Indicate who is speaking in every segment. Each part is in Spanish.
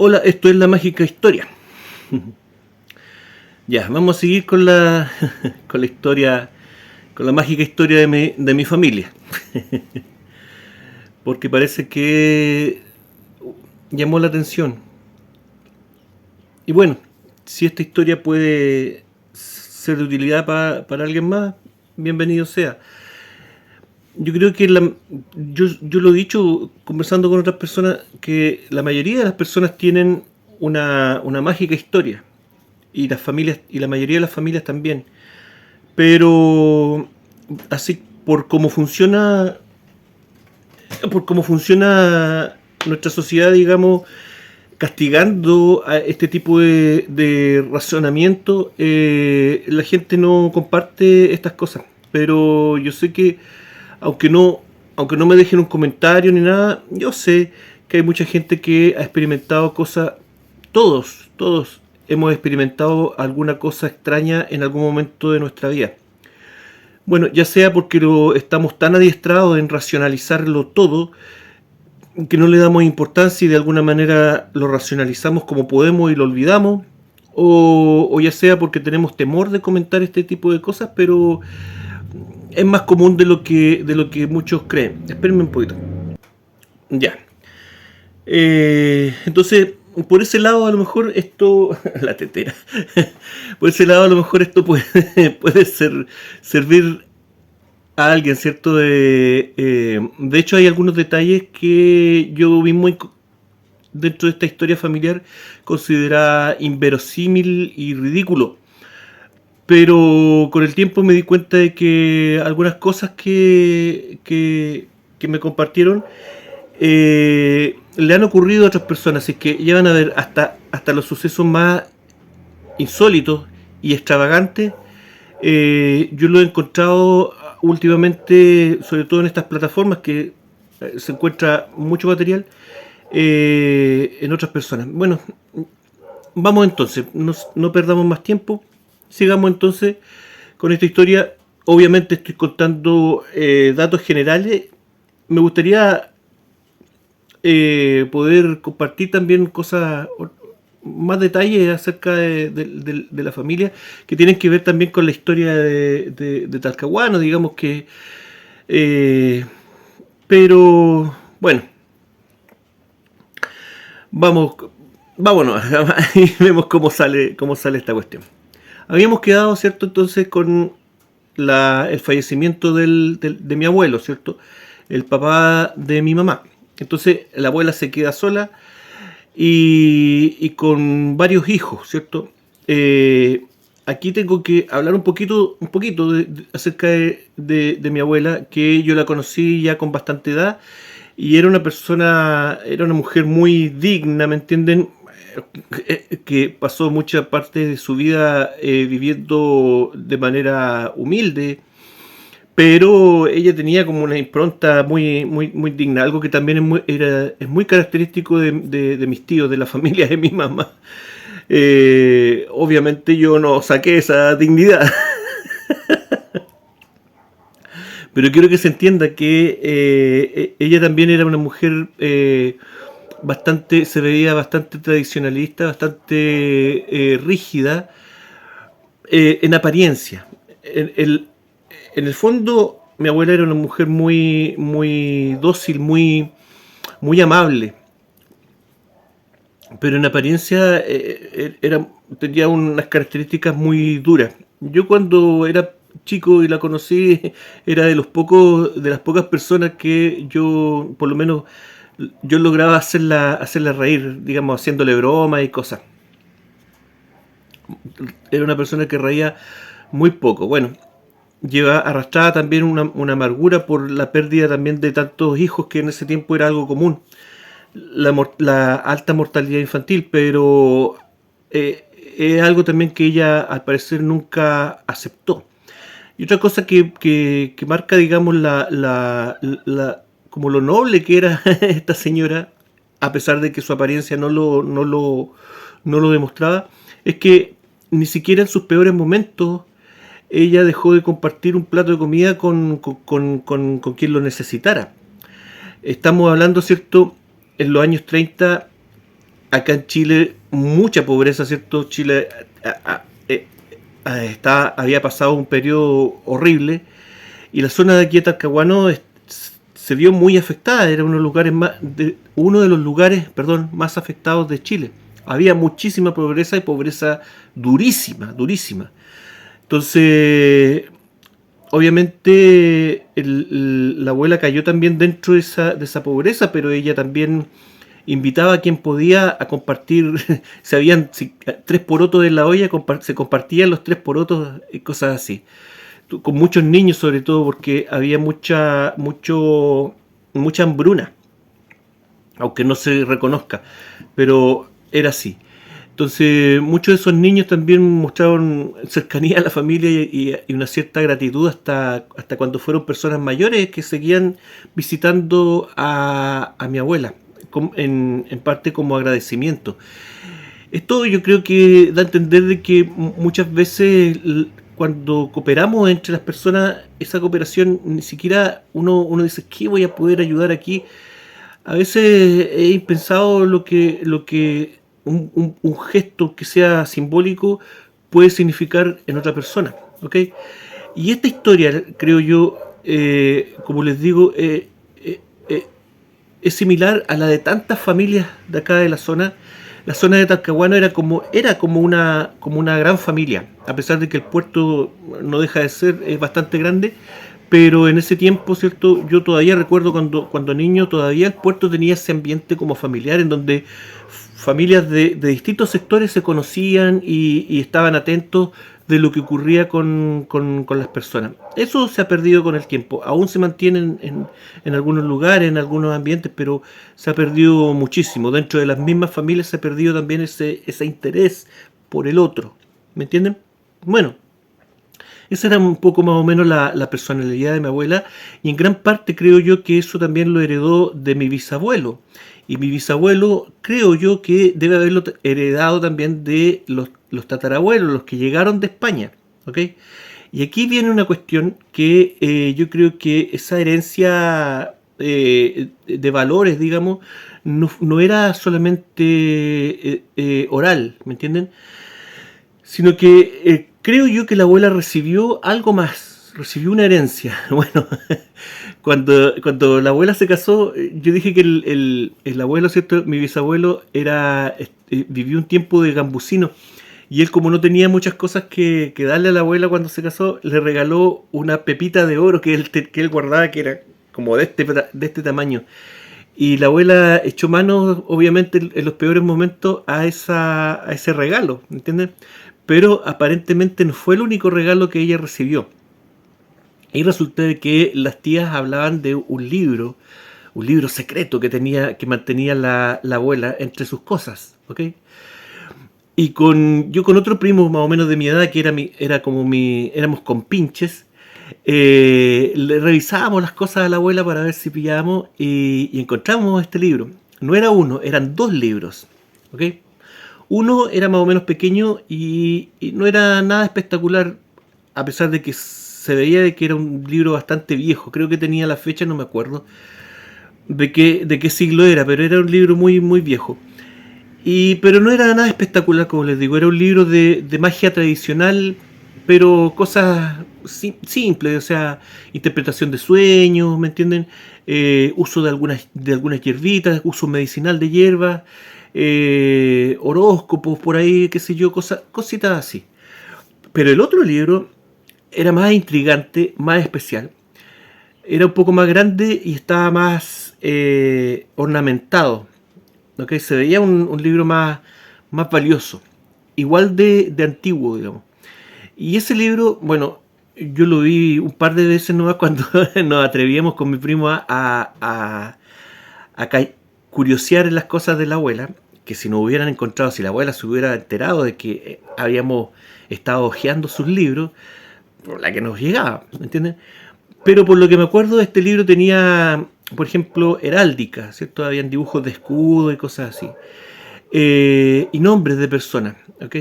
Speaker 1: Hola, esto es La Mágica Historia. Ya, vamos a seguir con la, con la historia, con la mágica historia de mi familia. Porque parece que llamó la atención. Y bueno, si esta historia puede ser de utilidad para alguien más, bienvenido sea. Yo creo que yo lo he dicho conversando con otras personas, que la mayoría de las personas tienen una mágica historia. Y las familias, y la mayoría de las familias también. Pero así por cómo funciona nuestra sociedad, digamos, castigando a este tipo de razonamiento, la gente no comparte estas cosas. Pero yo sé que, aunque no, aunque no me dejen un comentario ni nada, yo sé que hay mucha gente que ha experimentado cosas. Todos hemos experimentado alguna cosa extraña en algún momento de nuestra vida. Bueno, ya sea porque estamos tan adiestrados en racionalizarlo todo que no le damos importancia y de alguna manera lo racionalizamos como podemos y lo olvidamos, o ya sea porque tenemos temor de comentar este tipo de cosas, pero es más común de lo que muchos creen. Espérenme un poquito. Ya. Entonces, por ese lado, a lo mejor esto. La tetera. Por ese lado, a lo mejor esto puede servir a alguien, ¿cierto? De hecho, hay algunos detalles que yo mismo, dentro de esta historia familiar, consideraba inverosímil y ridículo. Pero con el tiempo me di cuenta de que algunas cosas que me compartieron le han ocurrido a otras personas, así que ya van a ver hasta los sucesos más insólitos y extravagantes. Yo lo he encontrado últimamente, sobre todo en estas plataformas que se encuentra mucho material en otras personas. Bueno, vamos entonces, no perdamos más tiempo, sigamos entonces con esta historia. Obviamente estoy contando datos generales. Me gustaría poder compartir también cosas, más detalles acerca de la familia, que tienen que ver también con la historia de Talcahuano, digamos que. eh, pero bueno, vamos, vámonos y vemos cómo sale esta cuestión. Habíamos quedado, ¿cierto? Entonces con el fallecimiento de mi abuelo, ¿cierto? El papá de mi mamá. Entonces la abuela se queda sola y con varios hijos, ¿cierto? Aquí tengo que hablar un poquito acerca de mi abuela, que yo la conocí ya con bastante edad y era una mujer muy digna, ¿me entienden? Que pasó mucha parte de su vida viviendo de manera humilde, pero ella tenía como una impronta muy digna, algo que también es muy característico de mis tíos, de la familia de mi mamá. Obviamente yo no saqué esa dignidad, pero quiero que se entienda que ella también era una mujer se veía bastante tradicionalista, bastante rígida en apariencia. En el fondo, mi abuela era una mujer muy dócil, muy amable, pero en apariencia tenía unas características muy duras. Yo cuando era chico y la conocí, era de las pocas personas que yo, por lo menos, yo lograba hacerla reír, digamos, haciéndole broma y cosas. Era una persona que reía muy poco. Bueno, lleva arrastrada también una amargura por la pérdida también de tantos hijos, que en ese tiempo era algo común, la alta mortalidad infantil, pero es algo también que ella al parecer nunca aceptó. Y otra cosa que marca, digamos, como lo noble que era esta señora, a pesar de que su apariencia no lo demostraba, es que ni siquiera en sus peores momentos ella dejó de compartir un plato de comida con quien lo necesitara. Estamos hablando, ¿cierto?, en los años 30, acá en Chile mucha pobreza, ¿cierto? Chile había pasado un periodo horrible y la zona de aquí de Talcahuano se vio muy afectada, era uno de los lugares, perdón, más afectados de Chile. Había muchísima pobreza y pobreza durísima, durísima. Entonces, obviamente la abuela cayó también dentro de esa pobreza, pero ella también invitaba a quien podía a compartir, si habían 3 porotos en la olla, se compartían los 3 porotos y cosas así. Con muchos niños sobre todo porque había mucha hambruna, aunque no se reconozca, pero era así. Entonces muchos de esos niños también mostraron cercanía a la familia y una cierta gratitud hasta cuando fueron personas mayores que seguían visitando a mi abuela, en parte como agradecimiento. Esto yo creo que da a entender de que muchas veces cuando cooperamos entre las personas, esa cooperación ni siquiera uno dice, ¿qué voy a poder ayudar aquí? A veces he impensado lo que un gesto que sea simbólico puede significar en otra persona, ¿ok? Y esta historia, creo yo, como les digo, eh, es similar a la de tantas familias de acá de la zona. La zona de Talcahuano era como una gran familia, a pesar de que el puerto no deja de ser, es bastante grande, pero en ese tiempo, ¿cierto? Yo todavía recuerdo cuando niño, todavía el puerto tenía ese ambiente como familiar, en donde familias de distintos sectores se conocían y estaban atentos de lo que ocurría con las personas. Eso se ha perdido con el tiempo. Aún se mantiene en algunos lugares, en algunos ambientes, pero se ha perdido muchísimo. Dentro de las mismas familias se ha perdido también ese interés por el otro. ¿Me entienden? Bueno, esa era un poco más o menos la personalidad de mi abuela, y en gran parte creo yo que eso también lo heredó de mi bisabuelo. Y mi bisabuelo creo yo que debe haberlo heredado también de los tatarabuelos, los que llegaron de España. ¿Ok? Y aquí viene una cuestión que yo creo que esa herencia de valores, digamos, no era solamente oral, ¿me entienden? Sino que creo yo que la abuela recibió algo más, recibió una herencia. Bueno, cuando la abuela se casó, yo dije que el abuelo, ¿cierto? Mi bisabuelo vivió un tiempo de gambusino. Y él, como no tenía muchas cosas que darle a la abuela cuando se casó, le regaló una pepita de oro que él guardaba, que era como de este tamaño. Y la abuela echó mano, obviamente, en los peores momentos a ese regalo, ¿entiendes? Pero aparentemente no fue el único regalo que ella recibió. Y resulta de que las tías hablaban de un libro secreto que mantenía la abuela entre sus cosas, ¿ok? Y yo con otro primo más o menos de mi edad, que éramos compinches, le revisábamos las cosas a la abuela para ver si pillábamos y encontramos este libro. No era uno, eran 2 libros, ¿ok? Uno era más o menos pequeño y no era nada espectacular, a pesar de que se veía de que era un libro bastante viejo. Creo que tenía la fecha, no me acuerdo de qué siglo era, pero era un libro muy, muy viejo. Pero no era nada espectacular, como les digo, era un libro de magia tradicional, pero cosas simples, o sea, interpretación de sueños, ¿me entienden? Uso de algunas hierbitas, uso medicinal de hierbas, horóscopos por ahí, qué sé yo, cositas así. Pero el otro libro era más intrigante, más especial. Era un poco más grande y estaba más ornamentado. ¿Ok? Se veía un libro más valioso, igual de antiguo, digamos. Y ese libro, bueno, yo lo vi un par de veces nomás cuando nos atrevíamos con mi primo a curiosear en las cosas de la abuela, que si nos hubieran encontrado, si la abuela se hubiera enterado de que habíamos estado hojeando sus libros, por la que nos llegaba, ¿me entienden? Pero por lo que me acuerdo, este libro tenía, por ejemplo, heráldica, ¿cierto? Habían dibujos de escudo y cosas así. Y nombres de personas, ¿ok?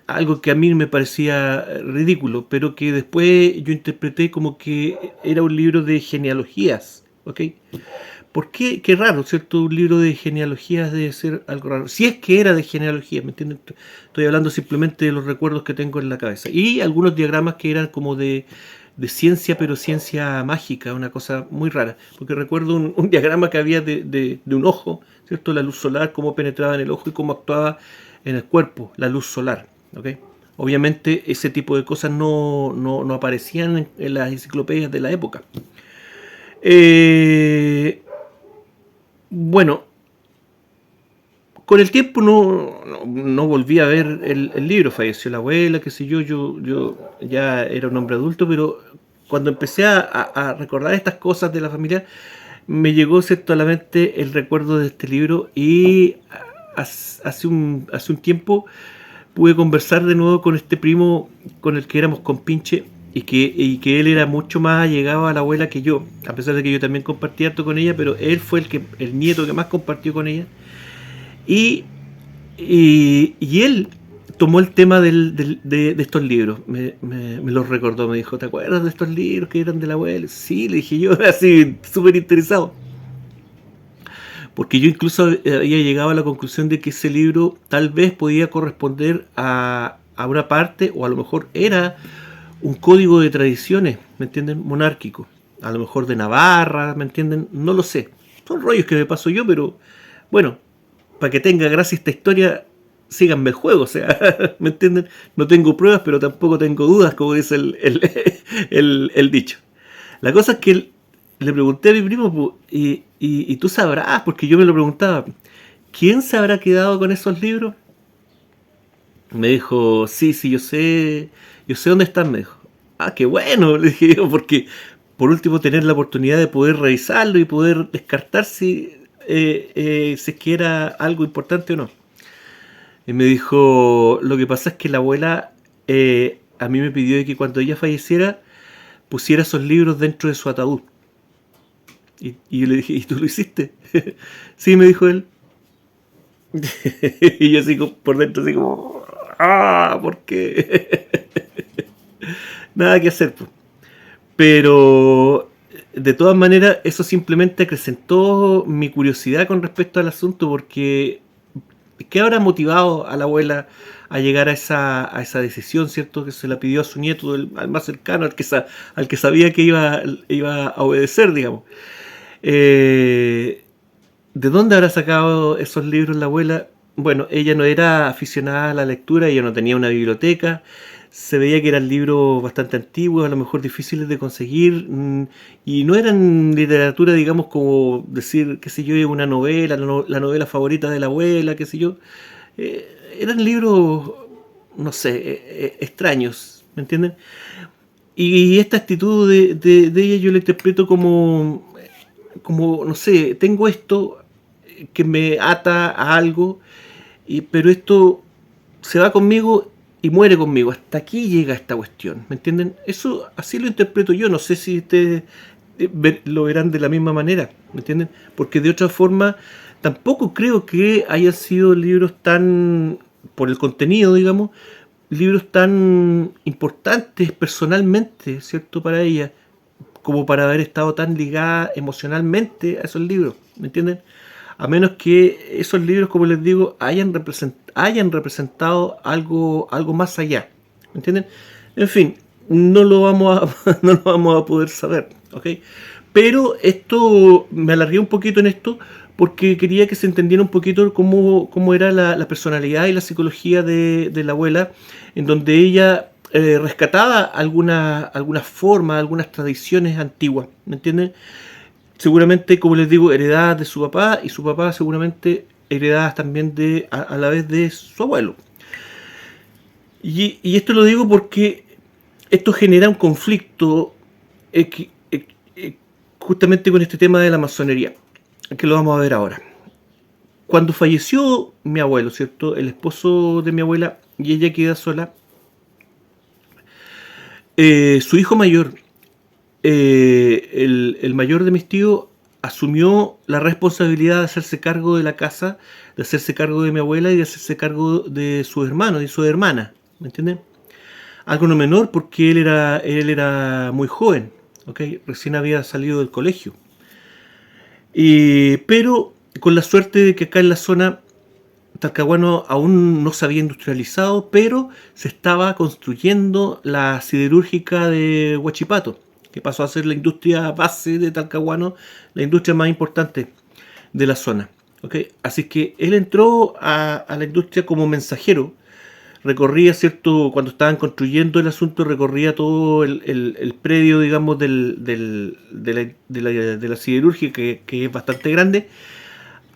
Speaker 1: Algo que a mí me parecía ridículo, pero que después yo interpreté como que era un libro de genealogías, ¿ok? ¿por qué? Qué raro, ¿cierto? Un libro de genealogías debe ser algo raro. Si es que era de genealogía, ¿me entiendes? Estoy hablando simplemente de los recuerdos que tengo en la cabeza. Y algunos diagramas que eran como de ciencia, pero ciencia mágica, una cosa muy rara. Porque recuerdo un diagrama que había de un ojo, ¿cierto? La luz solar, cómo penetraba en el ojo y cómo actuaba en el cuerpo, la luz solar, ¿ok? Obviamente ese tipo de cosas no aparecían en las enciclopedias de la época. Bueno, con el tiempo no volví a ver el libro, falleció la abuela, qué sé yo ya era un hombre adulto, pero cuando empecé a recordar estas cosas de la familia, me llegó cierto a la mente el recuerdo de este libro y hace un tiempo pude conversar de nuevo con este primo con el que éramos compinche y que él era mucho más allegado a la abuela que yo, a pesar de que yo también compartí harto con ella, pero él fue el nieto que más compartió con ella. Y, y él tomó el tema de estos libros, me los recordó, me dijo, ¿te acuerdas de estos libros que eran de la abuela? Sí, le dije yo, así, súper interesado. Porque yo incluso había llegado a la conclusión de que ese libro tal vez podía corresponder a una parte, o a lo mejor era un código de tradiciones, ¿me entienden? Monárquico. A lo mejor de Navarra, ¿me entienden? No lo sé. Son rollos que me paso yo, pero bueno, para que tenga gracia esta historia, síganme el juego, o sea, ¿me entienden? No tengo pruebas, pero tampoco tengo dudas, como dice el dicho. La cosa es que le pregunté a mi primo, y tú sabrás, porque yo me lo preguntaba, ¿quién se habrá quedado con esos libros? Me dijo, sí, yo sé dónde están, me dijo. Ah, qué bueno, le dije yo, porque por último tener la oportunidad de poder revisarlo y poder descartar si es que era algo importante o no. Y me dijo, lo que pasa es que la abuela a mí me pidió de que cuando ella falleciera pusiera esos libros dentro de su ataúd. Y yo le dije, ¿y tú lo hiciste? Sí, me dijo él. Y yo así por dentro, así como, ¿por qué? Nada que hacer, pues. Pero de todas maneras, eso simplemente acrecentó mi curiosidad con respecto al asunto, porque ¿qué habrá motivado a la abuela a llegar a esa decisión, ¿cierto? Que se la pidió a su nieto, al más cercano, al que sabía que iba a obedecer, digamos. Eh, ¿De dónde habrá sacado esos libros la abuela? Bueno, ella no era aficionada a la lectura, ella no tenía una biblioteca, se veía que eran libros bastante antiguos, a lo mejor difíciles de conseguir, y no eran literatura, digamos, como decir, qué sé yo, una novela, la novela favorita de la abuela, qué sé yo. Eran libros, no sé, extraños, ¿me entienden? Y esta actitud de ella yo la interpreto como, no sé, tengo esto que me ata a algo, pero esto se va conmigo y muere conmigo. Hasta aquí llega esta cuestión, ¿me entienden? Eso así lo interpreto yo, no sé si ustedes lo verán de la misma manera, ¿me entienden? Porque de otra forma tampoco creo que hayan sido libros tan, por el contenido, digamos, libros tan importantes personalmente, ¿cierto? Para ella, como para haber estado tan ligada emocionalmente a esos libros, ¿me entienden? A menos que esos libros, como les digo, hayan representado algo más allá, ¿me entienden? En fin, no lo vamos a, no lo vamos a poder saber, ¿ok? Pero esto, me alargué un poquito en esto porque quería que se entendiera un poquito cómo era la personalidad y la psicología de la abuela, en donde ella rescataba algunas formas, algunas tradiciones antiguas, ¿me entienden? Seguramente, como les digo, heredadas de su papá, y su papá seguramente heredadas también a la vez de su abuelo. Y esto lo digo porque esto genera un conflicto eh, justamente con este tema de la masonería, que lo vamos a ver ahora. Cuando falleció mi abuelo, ¿cierto? El esposo de mi abuela, y ella queda sola, su hijo mayor, el mayor de mis tíos, asumió la responsabilidad de hacerse cargo de la casa, de hacerse cargo de mi abuela y de hacerse cargo de sus hermanos y sus hermanas, ¿me entienden? Algo no menor porque él era muy joven, ¿ok? Recién había salido del colegio. Pero con la suerte de que acá en la zona Talcahuano aún no se había industrializado, pero se estaba construyendo la siderúrgica de Huachipato, que pasó a ser la industria base de Talcahuano, la industria más importante de la zona. ¿Okay? Así que él entró a la industria como mensajero, recorría, ¿cierto? Cuando estaban construyendo el asunto, recorría todo el predio, digamos, de la siderúrgica, que es bastante grande,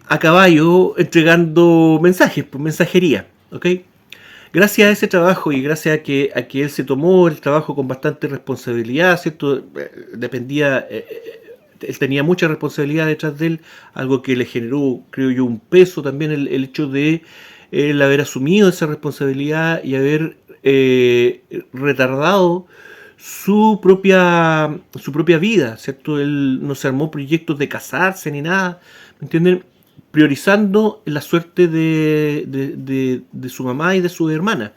Speaker 1: a caballo entregando mensajes, pues mensajería, ¿ok? Gracias a ese trabajo y gracias a que él se tomó el trabajo con bastante responsabilidad, ¿cierto? Dependía, él tenía mucha responsabilidad detrás de él, algo que le generó, creo yo, un peso también el hecho de el haber asumido esa responsabilidad y haber retardado su propia vida, ¿cierto? Él no se armó proyectos de casarse ni nada, ¿me entienden? Priorizando la suerte de su mamá y de su hermana.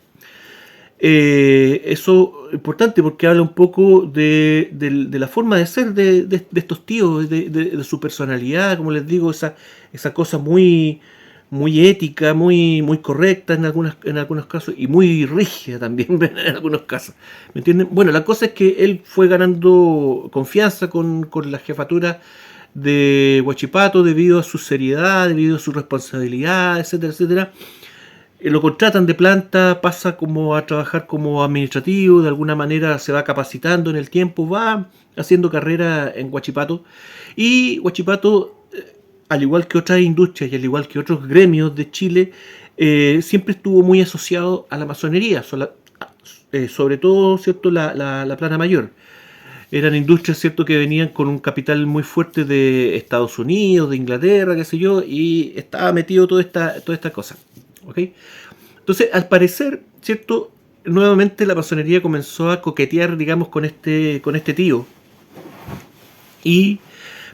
Speaker 1: Eso es importante porque habla un poco de la forma de ser de estos tíos, de su personalidad, como les digo, esa cosa muy ética, muy correcta en algunos casos y muy rígida también en algunos casos. ¿Me entienden? Bueno, la cosa es que él fue ganando confianza con la jefatura de Huachipato debido a su seriedad, debido a su responsabilidad, etcétera, etcétera. Lo contratan de planta, pasa como a trabajar como administrativo, de alguna manera se va capacitando en el tiempo, va haciendo carrera en Huachipato. Y Huachipato, al igual que otras industrias y al igual que otros gremios de Chile, siempre estuvo muy asociado a la masonería, sobre todo, ¿cierto?, la plana mayor. Eran industrias, ¿cierto?, que venían con un capital muy fuerte de Estados Unidos, de Inglaterra, qué sé yo, y estaba metido toda esta cosa. ¿Ok? Entonces, al parecer, ¿cierto?, nuevamente la masonería comenzó a coquetear, digamos, con este tío. Y,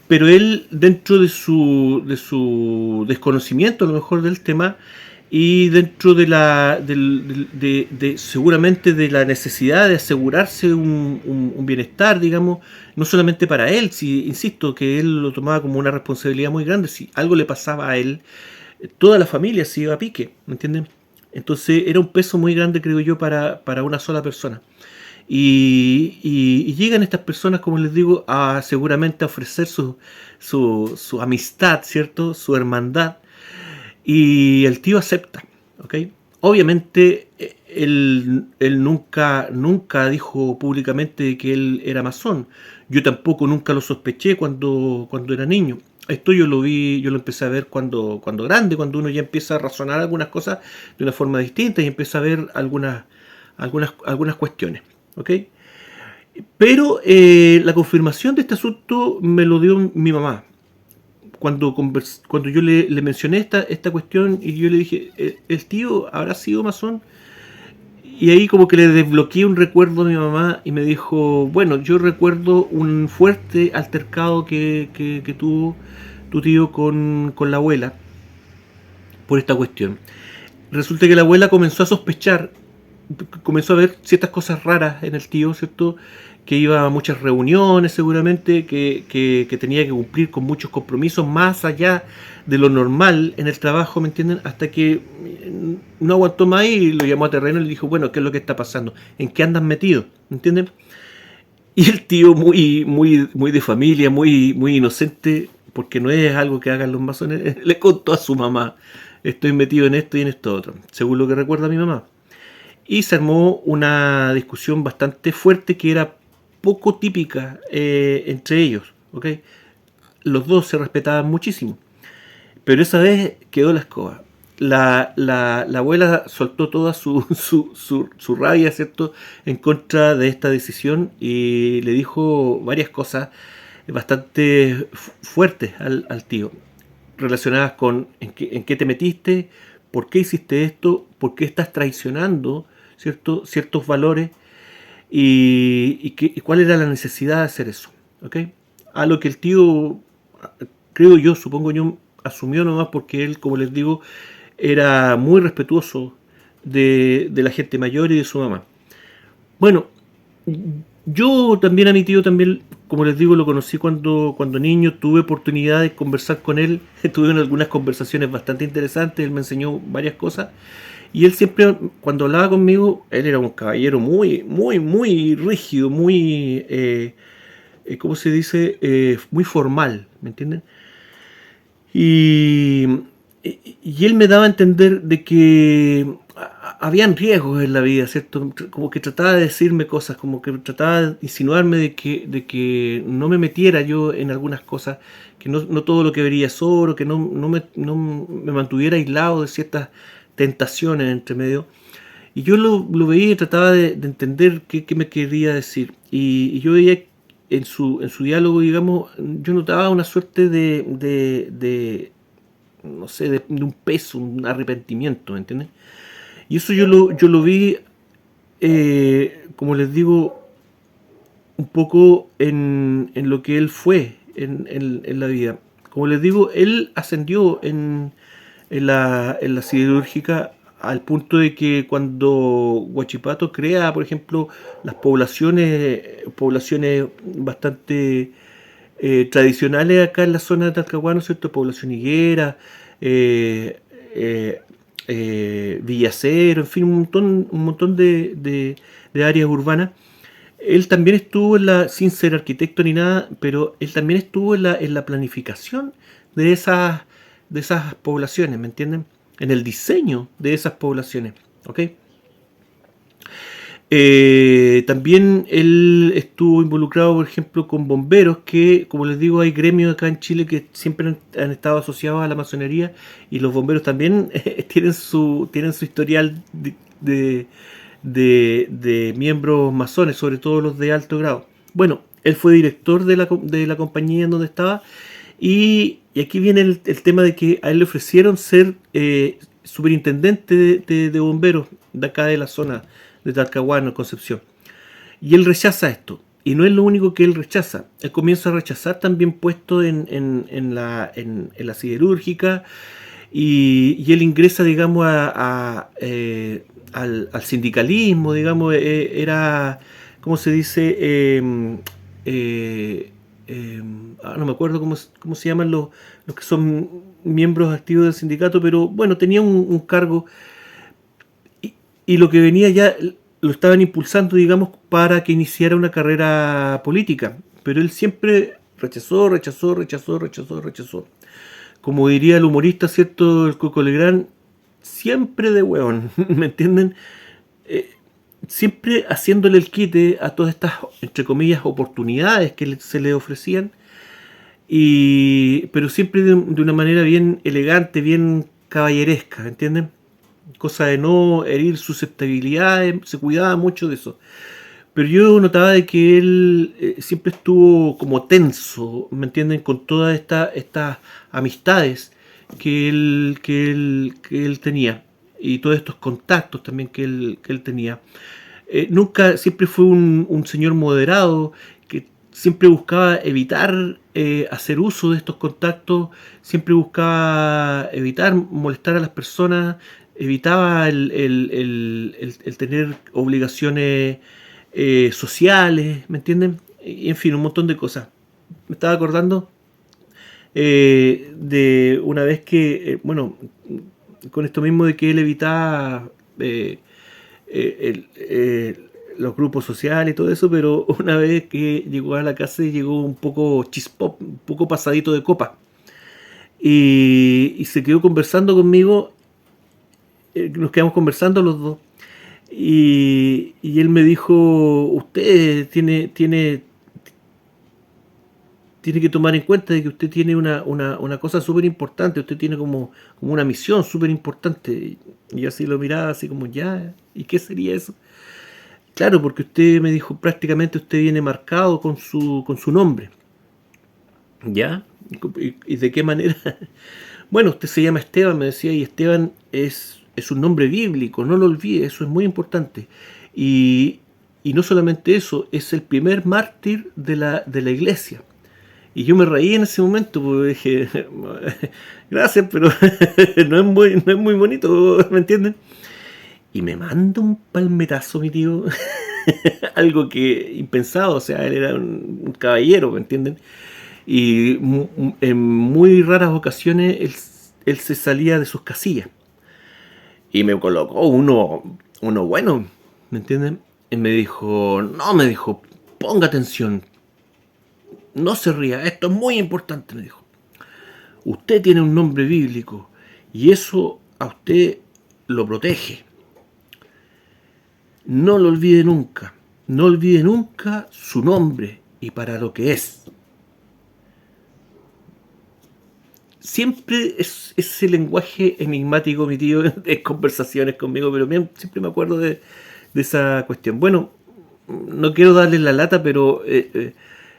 Speaker 1: pero él, dentro de su desconocimiento, a lo mejor, del tema, y dentro seguramente de la necesidad de asegurarse un bienestar, digamos, no solamente para él, si, insisto, que él lo tomaba como una responsabilidad muy grande, si algo le pasaba a él, toda la familia se iba a pique, ¿me entienden? Entonces era un peso muy grande, creo yo, para una sola persona. Y llegan estas personas, como les digo, a seguramente a ofrecer su amistad, ¿cierto? Su hermandad. Y el tío acepta, ¿ok? Obviamente él nunca dijo públicamente que él era masón. Yo tampoco nunca lo sospeché cuando era niño. Esto yo lo empecé a ver cuando grande, cuando uno ya empieza a razonar algunas cosas de una forma distinta y empieza a ver algunas cuestiones, ¿ok? Pero la confirmación de este asunto me lo dio mi mamá cuando yo le mencioné esta cuestión y yo le dije, ¿el tío habrá sido masón? Y ahí como que le desbloqueé un recuerdo a mi mamá y me dijo, bueno, yo recuerdo un fuerte altercado que tuvo tu tío con la abuela por esta cuestión. Resulta que la abuela comenzó a sospechar, comenzó a ver ciertas cosas raras en el tío, ¿cierto? Que iba a muchas reuniones seguramente, que tenía que cumplir con muchos compromisos más allá de lo normal en el trabajo, ¿me entienden? Hasta que no aguantó más y lo llamó a terreno y le dijo, bueno, ¿qué es lo que está pasando? ¿En qué andan metidos? ¿Me entienden? Y el tío muy de familia, muy inocente, porque no es algo que hagan los masones, le contó a su mamá, estoy metido en esto y en esto otro, según lo que recuerda mi mamá. Y se armó una discusión bastante fuerte que era poco típica entre ellos, ¿ok? Los dos se respetaban muchísimo, pero esa vez quedó la escoba. La abuela soltó toda su rabia, ¿cierto?, en contra de esta decisión y le dijo varias cosas bastante fuertes al tío, relacionadas con en qué te metiste, por qué hiciste esto, por qué estás traicionando, ¿cierto?, ciertos valores y cuál era la necesidad de hacer eso, ¿ok? A lo que el tío, creo yo, supongo yo, asumió nomás porque él, como les digo, era muy respetuoso de la gente mayor y de su mamá. Bueno, yo también a mi tío también como les digo, lo conocí cuando niño, tuve oportunidad de conversar con él, tuve algunas conversaciones bastante interesantes, él me enseñó varias cosas, y él siempre, cuando hablaba conmigo, él era un caballero muy, muy, muy rígido, muy, ¿cómo se dice? Muy formal, ¿me entienden? Y, y él me daba a entender de que habían riesgos en la vida, ¿cierto? Como que trataba de decirme cosas, como que trataba de insinuarme de que no me metiera yo en algunas cosas, que no todo lo que vería es oro, que no me mantuviera aislado de ciertas tentaciones entre medio. Y yo lo veía y trataba de entender qué me quería decir. Y yo veía en su diálogo, digamos, yo notaba una suerte no sé, de un peso, un arrepentimiento, ¿me entiendes? Y eso yo lo vi, como les digo, un poco en lo que él fue en la vida. Como les digo, él ascendió en la siderúrgica al punto de que cuando Huachipato crea, por ejemplo, las poblaciones bastante tradicionales acá en la zona de Talcahuano, ¿cierto? Población higuera, eh, eh, Villacero, en fin, un montón de áreas urbanas. Él también estuvo sin ser arquitecto ni nada, pero él también estuvo en la planificación de esas poblaciones, ¿me entienden? En el diseño de esas poblaciones, ¿ok? También él estuvo involucrado, por ejemplo, con bomberos, que, como les digo, hay gremios acá en Chile que siempre han estado asociados a la masonería, y los bomberos también tienen su historial de miembros masones, sobre todo los de alto grado. Bueno, él fue director de la compañía en donde estaba, y aquí viene el tema de que a él le ofrecieron ser superintendente de bomberos de acá de la zona de Talcahuano, Concepción. Y él rechaza esto. Y no es lo único que él rechaza. Él comienza a rechazar también puestos en la siderúrgica, y él ingresa, digamos, al sindicalismo, digamos, era, ¿cómo se dice? Eh, no me acuerdo cómo se llaman los que son miembros activos del sindicato, pero bueno, tenía un cargo, y lo que venía ya lo estaban impulsando, digamos, para que iniciara una carrera política, pero él siempre rechazó, rechazó, rechazó, rechazó, rechazó. Como diría el humorista, ¿cierto? El Coco Legrand, siempre de hueón, ¿me entienden? Eh, Siempre haciéndole el quite a todas estas, entre comillas, oportunidades que se le ofrecían, pero siempre de una manera bien elegante, bien caballeresca, ¿me entienden? Cosa de no herir susceptibilidades, se cuidaba mucho de eso. Pero yo notaba de que él siempre estuvo como tenso, ¿me entienden? Con todas estas amistades que él tenía, y todos estos contactos también que él tenía. Nunca, siempre fue un señor moderado, que siempre buscaba evitar hacer uso de estos contactos, siempre buscaba evitar molestar a las personas, evitaba el tener obligaciones sociales, ¿me entienden? Y, en fin, un montón de cosas. Me estaba acordando de una vez que, bueno, con esto mismo de que él evitaba los grupos sociales y todo eso, pero una vez que llegó a la casa, llegó un poco chispop, un poco pasadito de copa, y se quedó conversando conmigo. Nos quedamos conversando los dos, y él me dijo: usted tiene que tomar en cuenta de que usted tiene una cosa súper importante, usted tiene como una misión súper importante. Y yo así lo miraba, así como, ya, ¿y qué sería eso? Claro, porque usted me dijo, prácticamente usted viene marcado con su nombre. ¿Ya? ¿Y de qué manera? Bueno, usted se llama Esteban, me decía, y Esteban es un nombre bíblico, no lo olvide, eso es muy importante. Y no solamente eso, es el primer mártir de la iglesia. Y yo me reí en ese momento, porque dije: gracias, pero no es muy bonito, ¿me entienden? Y me manda un palmetazo mi tío. algo que impensado, o sea, él era un caballero, ¿me entienden? Y en muy raras ocasiones él se salía de sus casillas y me colocó uno bueno, ¿me entienden? Y me dijo, no, me dijo, ponga atención, no se ría, esto es muy importante, me dijo. Usted tiene un nombre bíblico y eso a usted lo protege. No lo olvide nunca. No olvide nunca su nombre y para lo que es. Siempre es ese lenguaje enigmático, mi tío, en conversaciones conmigo, pero siempre me acuerdo de esa cuestión. Bueno, no quiero darle la lata, pero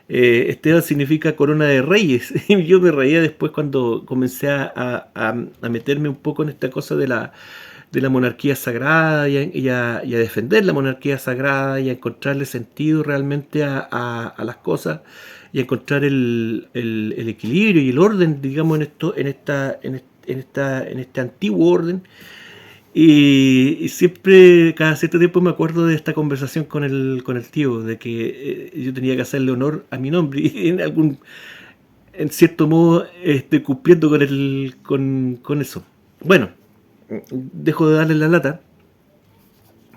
Speaker 1: Esteban significa corona de reyes. Y yo me reía después cuando comencé a meterme un poco en esta cosa de la monarquía sagrada y a defender la monarquía sagrada y a encontrarle sentido realmente a las cosas y a encontrar el equilibrio y el orden, digamos, en este antiguo orden. Y siempre, cada cierto tiempo me acuerdo de esta conversación con el tío, de que yo tenía que hacerle honor a mi nombre y en cierto modo, cumpliendo con eso. Bueno, dejo de darle la lata.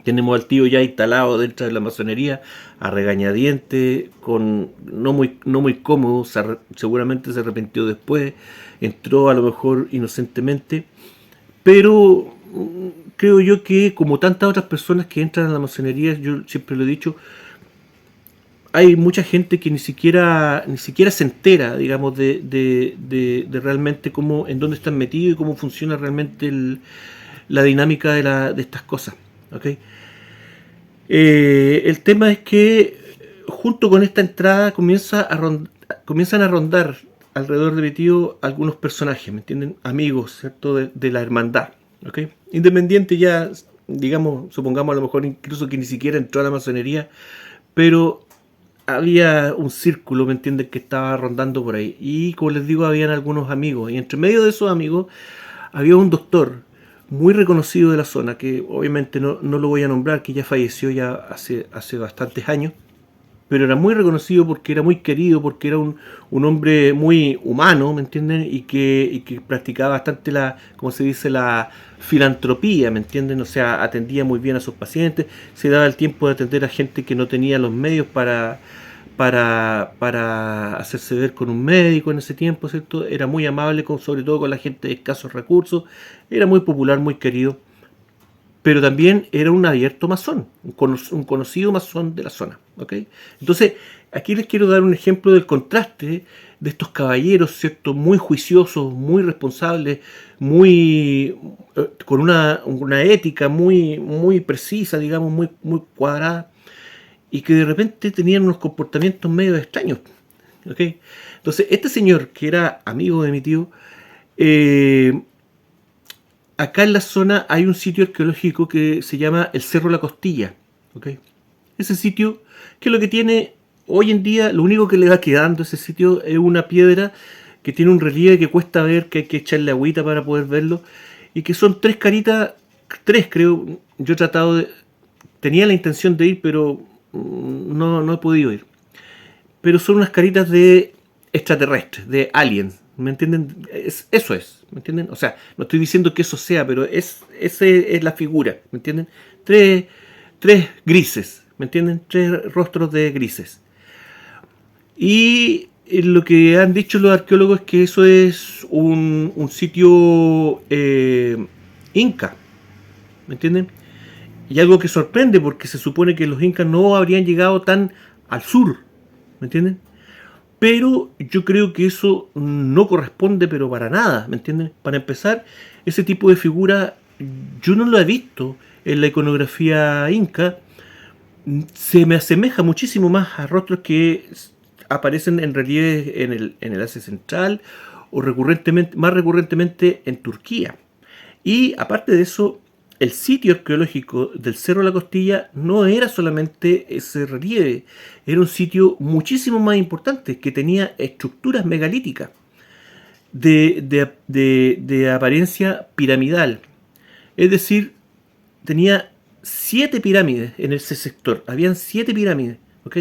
Speaker 1: Tenemos al tío ya instalado dentro de la masonería, a regañadientes, no muy cómodo, seguramente se arrepintió después, entró a lo mejor inocentemente, pero creo yo que como tantas otras personas que entran a la masonería, yo siempre lo he dicho, hay mucha gente que ni siquiera se entera, digamos, de realmente cómo, en dónde están metidos y cómo funciona realmente la dinámica de estas cosas. ¿Okay? El tema es que junto con esta entrada comienzan a rondar alrededor de mi tío algunos personajes, ¿me entienden? Amigos, ¿cierto? De la hermandad, ¿ok? Independiente ya, digamos, supongamos a lo mejor incluso que ni siquiera entró a la masonería, pero había un círculo, ¿me entienden?, que estaba rondando por ahí. Y como les digo, habían algunos amigos. Y entre medio de esos amigos había un doctor muy reconocido de la zona, que obviamente no lo voy a nombrar, que ya falleció ya hace bastantes años, pero era muy reconocido porque era muy querido, porque era un hombre muy humano, ¿me entienden? Y que practicaba bastante como se dice, la filantropía, ¿me entienden? O sea, atendía muy bien a sus pacientes, se daba el tiempo de atender a gente que no tenía los medios para hacerse ver con un médico en ese tiempo, ¿cierto? Era muy amable, sobre todo con la gente de escasos recursos, era muy popular, muy querido, pero también era un abierto masón, un conocido masón de la zona. ¿Okay? Entonces, aquí les quiero dar un ejemplo del contraste de estos caballeros, ¿cierto? Muy juiciosos, muy responsables, con una ética muy precisa, digamos, muy cuadrada, y que de repente tenían unos comportamientos medio extraños. ¿Okay? Entonces, este señor, que era amigo de mi tío, acá en la zona hay un sitio arqueológico que se llama el Cerro La Costilla. ¿Okay? Ese sitio, que lo que tiene hoy en día, lo único que le va quedando a ese sitio es una piedra que tiene un relieve que cuesta ver, que hay que echarle agüita para poder verlo, y que son tres caritas, tres creo. Yo he tenía la intención de ir, pero no he podido ir. Pero son unas caritas de extraterrestres, de aliens, ¿me entienden? Eso es, ¿me entienden? O sea, no estoy diciendo que eso sea, pero esa es la figura, ¿me entienden? Tres grises, ¿me entienden? Tres rostros de grises. Y lo que han dicho los arqueólogos es que eso es un sitio inca, ¿me entienden? Y algo que sorprende porque se supone que los incas no habrían llegado tan al sur, ¿me entienden? Pero yo creo que eso no corresponde, pero para nada, ¿me entienden? Para empezar, ese tipo de figura yo no lo he visto en la iconografía inca. Se me asemeja muchísimo más a rostros que aparecen en relieve en el Asia Central o más recurrentemente en Turquía. Y aparte de eso, el sitio arqueológico del Cerro de la Costilla no era solamente ese relieve, era un sitio muchísimo más importante, que tenía estructuras megalíticas de apariencia piramidal. Es decir, tenía 7 pirámides en ese sector. Habían 7 pirámides, ¿ok?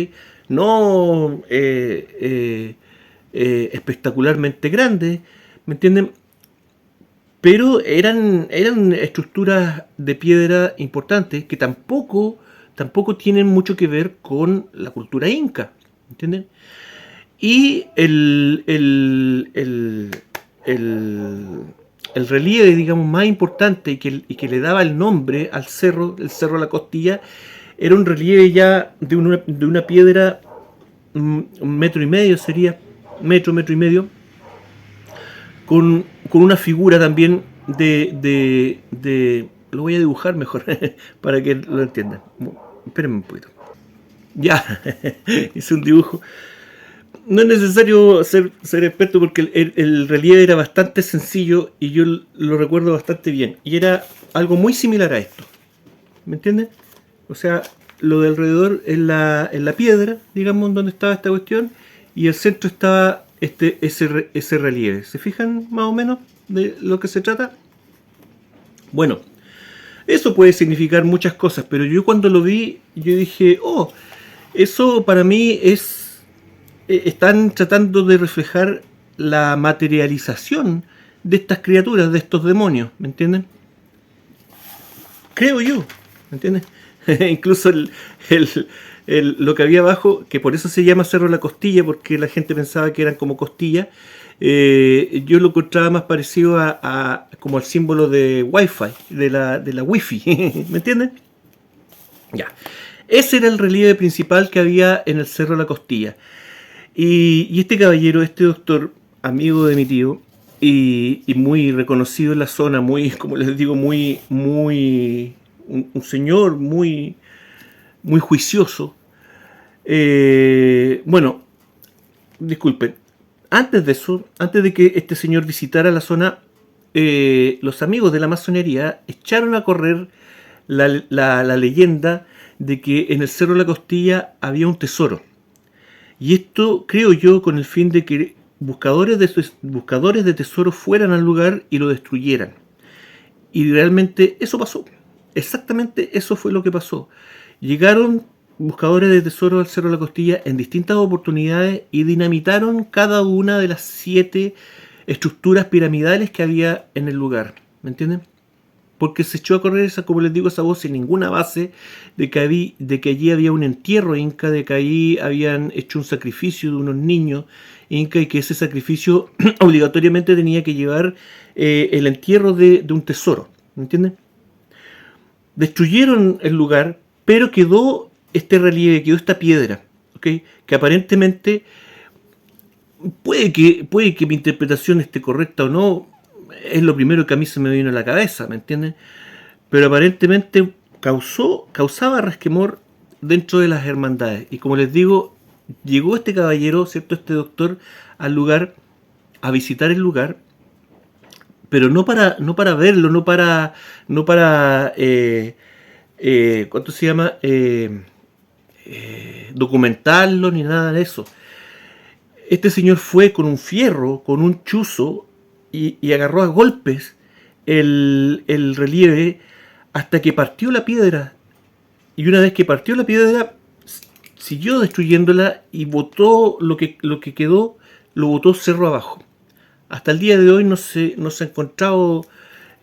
Speaker 1: No espectacularmente grandes, ¿me entienden? Pero eran estructuras de piedra importantes que tampoco tienen mucho que ver con la cultura inca, ¿entienden? Y el relieve, digamos, más importante y que le daba el nombre al cerro, el Cerro La Costilla, era un relieve ya de una piedra, un metro y medio sería, metro y medio, con una figura también lo voy a dibujar mejor para que lo entiendan. Espérenme un poquito. Ya, hice un dibujo. No es necesario ser experto porque el relieve era bastante sencillo y yo lo recuerdo bastante bien. Y era algo muy similar a esto. ¿Me entienden? O sea, lo de alrededor en la piedra, digamos, donde estaba esta cuestión, y el centro estaba ese relieve. ¿Se fijan más o menos de lo que se trata? Bueno, eso puede significar muchas cosas, pero yo cuando lo vi, yo dije, oh, eso para mí están tratando de reflejar la materialización de estas criaturas, de estos demonios, ¿me entienden? Creo yo, ¿me entiendes? Incluso lo que había abajo, que por eso se llama Cerro La Costilla, porque la gente pensaba que eran como costillas, yo lo encontraba más parecido como al símbolo de Wi-Fi, de la Wi-Fi, ¿me entienden? Ya. Ese era el relieve principal que había en el Cerro La Costilla. Y este caballero, este doctor, amigo de mi tío, y muy reconocido en la zona, muy, como les digo, un señor muy juicioso. Bueno, disculpen, antes de eso, antes de que este señor visitara la zona, los amigos de la masonería echaron a correr la leyenda de que en el Cerro de la Costilla había un tesoro. Y esto creo yo con el fin de que buscadores de tesoros fueran al lugar y lo destruyeran. Y realmente eso pasó. Exactamente eso fue lo que pasó. Llegaron buscadores de tesoros al Cerro de la Costilla en distintas oportunidades y dinamitaron cada una de las 7 estructuras piramidales que había en el lugar. ¿Me entienden? Porque se echó a correr como les digo, esa voz sin ninguna base de que allí había un entierro inca, de que allí habían hecho un sacrificio de unos niños inca y que ese sacrificio obligatoriamente tenía que llevar el entierro de un tesoro. ¿Me entienden? Destruyeron el lugar, pero quedó este relieve, quedó esta piedra, ¿okay? Que aparentemente puede que mi interpretación esté correcta o no, es lo primero que a mí se me vino a la cabeza, ¿me entienden? Pero aparentemente causaba resquemor dentro de las hermandades. Y como les digo, llegó este caballero, ¿cierto? Este doctor al lugar, a visitar el lugar, pero no para verlo, ¿cuánto se llama? Documentarlo ni nada de eso. Este señor fue con un fierro, con un chuzo, y agarró a golpes el relieve hasta que partió la piedra. Y una vez que partió la piedra, siguió destruyéndola y botó lo que quedó, lo botó cerro abajo. Hasta el día de hoy no se ha encontrado,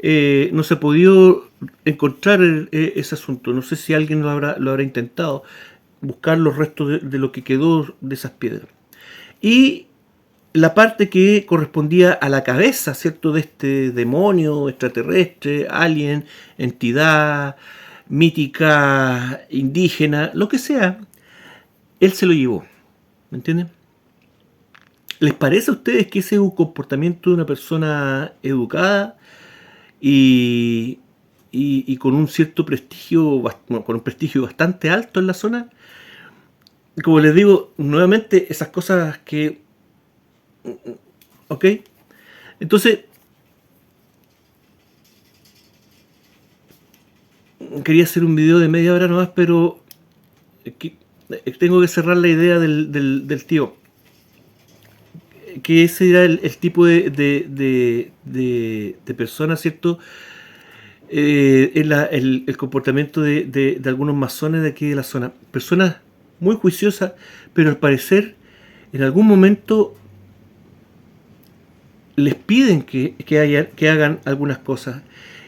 Speaker 1: no se ha podido encontrar ese asunto. No sé si alguien lo habrá intentado, buscar los restos de lo que quedó de esas piedras. Y la parte que correspondía a la cabeza, ¿cierto?, de este demonio extraterrestre, alien, entidad mítica, indígena, lo que sea, él se lo llevó. ¿Me entienden? ¿Les parece a ustedes que ese es un comportamiento de una persona educada y con un cierto prestigio, con un prestigio bastante alto en la zona? Como les digo, nuevamente, esas cosas que... ¿Ok? Entonces, quería hacer un video de media hora nomás, pero tengo que cerrar la idea del tío. Que ese era el tipo de persona, ¿cierto? es el comportamiento de algunos masones de aquí de la zona. Personas muy juiciosas, pero al parecer en algún momento les piden que hagan algunas cosas.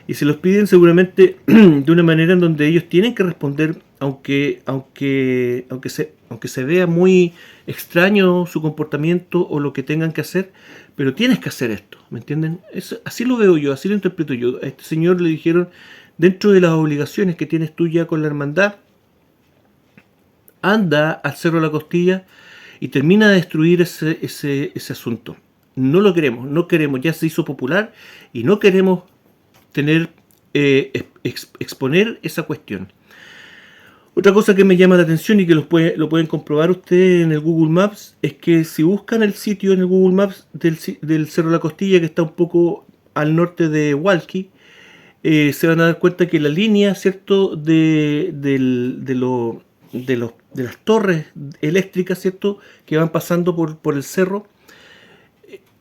Speaker 1: Y se los piden seguramente de una manera en donde ellos tienen que responder, aunque se vea muy extraño su comportamiento o lo que tengan que hacer, pero tienes que hacer esto, ¿me entienden? Así lo veo yo, así lo interpreto yo. A este señor le dijeron, dentro de las obligaciones que tienes tú ya con la hermandad, anda al Cerro de la Costilla y termina de destruir ese asunto. No lo queremos, no queremos, ya se hizo popular y no queremos tener exponer esa cuestión. Otra cosa que me llama la atención y que lo pueden comprobar ustedes en el Google Maps es que si buscan el sitio en el Google Maps del Cerro de la Costilla, que está un poco al norte de Hualqui, se van a dar cuenta que la línea, ¿cierto?, de las torres eléctricas, ¿cierto?, que van pasando por el cerro,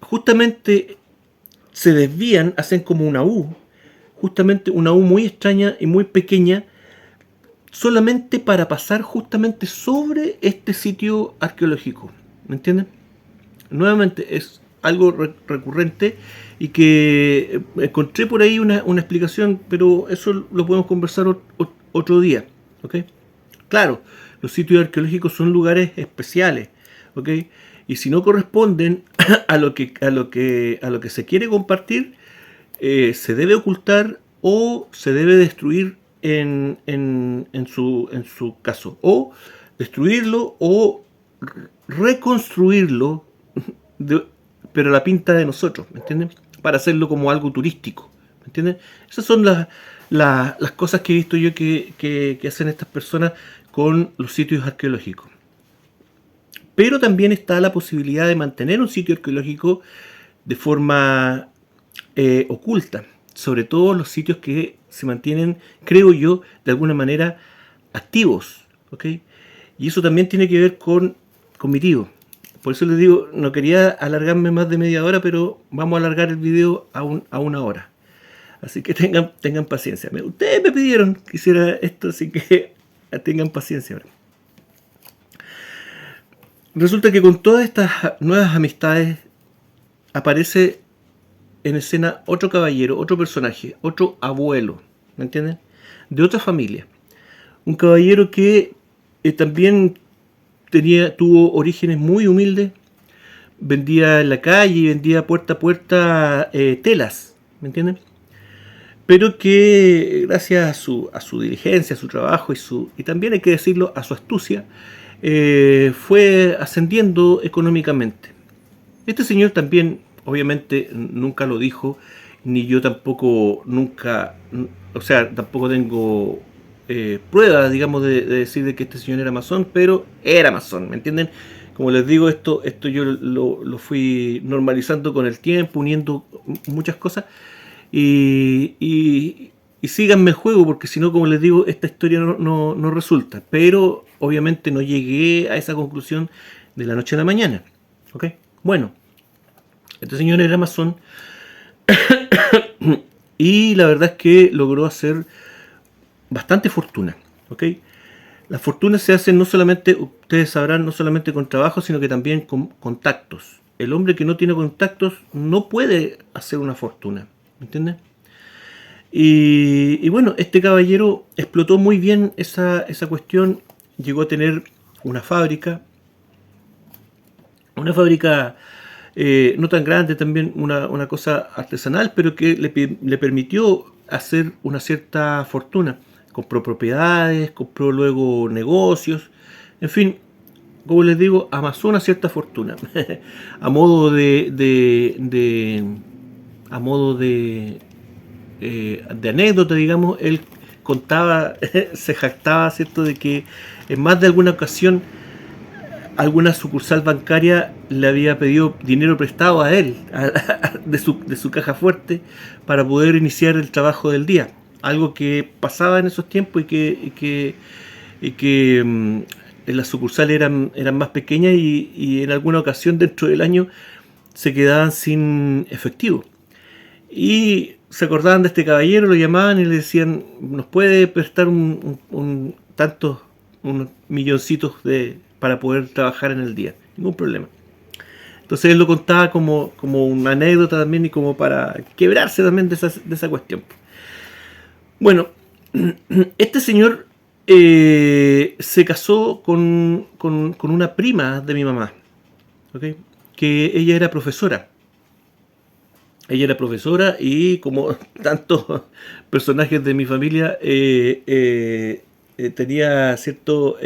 Speaker 1: justamente se desvían, hacen como una U, justamente una U muy extraña y muy pequeña, solamente para pasar justamente sobre este sitio arqueológico. ¿Me entienden? Nuevamente es algo recurrente y que encontré por ahí una explicación, pero eso lo podemos conversar otro día. ¿Ok? Claro, los sitios arqueológicos son lugares especiales. ¿Ok? Y si no corresponden a lo que se quiere compartir, se debe ocultar o se debe destruir en su caso, o destruirlo o reconstruirlo, pero a la pinta de nosotros, ¿me entienden? Para hacerlo como algo turístico, ¿me entienden? Esas son las cosas que he visto yo que hacen estas personas con los sitios arqueológicos. Pero también está la posibilidad de mantener un sitio arqueológico de forma oculta, sobre todo los sitios que se mantienen, creo yo, de alguna manera activos, ¿ok? Y eso también tiene que ver con mi tío. Por eso les digo, no quería alargarme más de media hora, pero vamos a alargar el video a 1 hora. Así que tengan paciencia. Ustedes me pidieron que hiciera esto, así que tengan paciencia ahora. Resulta que con todas estas nuevas amistades aparece en escena otro caballero, otro personaje, otro abuelo, ¿me entienden? De otra familia. Un caballero que también tuvo orígenes muy humildes, vendía en la calle, vendía puerta a puerta telas, ¿me entienden? Pero que gracias a su diligencia, a su trabajo y también hay que decirlo, a su astucia, fue ascendiendo económicamente. Este señor también, obviamente, nunca lo dijo, ni yo tampoco, tampoco tengo pruebas, digamos, de decir de que este señor era masón, pero era masón, ¿me entienden? Como les digo, esto yo lo fui normalizando con el tiempo, uniendo muchas cosas, y síganme el juego, porque si no, como les digo, esta historia no resulta. Pero obviamente no llegué a esa conclusión de la noche a la mañana. ¿Ok? Bueno, este señor era masón y la verdad es que logró hacer bastante fortuna. ¿Ok? Las fortunas se hacen no solamente, ustedes sabrán, no solamente con trabajo, sino que también con contactos. El hombre que no tiene contactos no puede hacer una fortuna. ¿Me entienden? Y bueno, este caballero explotó muy bien esa cuestión, llegó a tener una fábrica no tan grande, también una cosa artesanal, pero que le permitió hacer una cierta fortuna. Compró propiedades, compró luego negocios, en fin, como les digo, amasó una cierta fortuna. a modo de anécdota, digamos, él contaba, se jactaba, ¿cierto?, de que en más de alguna ocasión alguna sucursal bancaria le había pedido dinero prestado a él, de su caja fuerte, para poder iniciar el trabajo del día. Algo que pasaba en esos tiempos y que las sucursales eran más pequeñas y en alguna ocasión dentro del año se quedaban sin efectivo. Y se acordaban de este caballero, lo llamaban y le decían, ¿nos puede prestar tantos, unos milloncitos para poder trabajar en el día? Ningún problema. Entonces él lo contaba como una anécdota también y como para quebrarse también de esa cuestión. Bueno, este señor se casó con una prima de mi mamá, ¿okay? Que ella era profesora. Ella era profesora y como tantos personajes de mi familia tenía cierto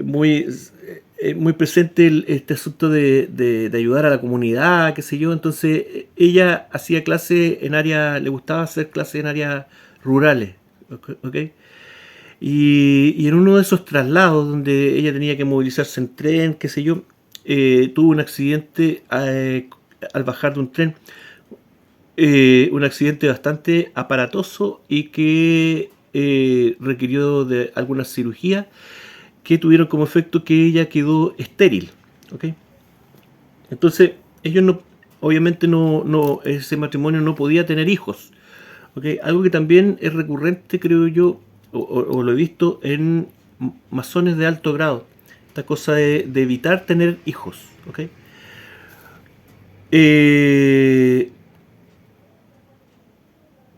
Speaker 1: muy muy presente este asunto de ayudar a la comunidad, qué sé yo. Entonces ella hacía clase en área, le gustaba hacer clase en áreas rurales, ¿ok? Y en uno de esos traslados donde ella tenía que movilizarse en tren, qué sé yo, tuvo un accidente al bajar de un tren, un accidente bastante aparatoso y que requirió de alguna cirugía que tuvieron como efecto que ella quedó estéril, ¿ok? Entonces ellos no, obviamente ese matrimonio no podía tener hijos, ¿ok? Algo que también es recurrente, creo yo, o lo he visto en masones de alto grado, esta cosa de evitar tener hijos, ¿ok?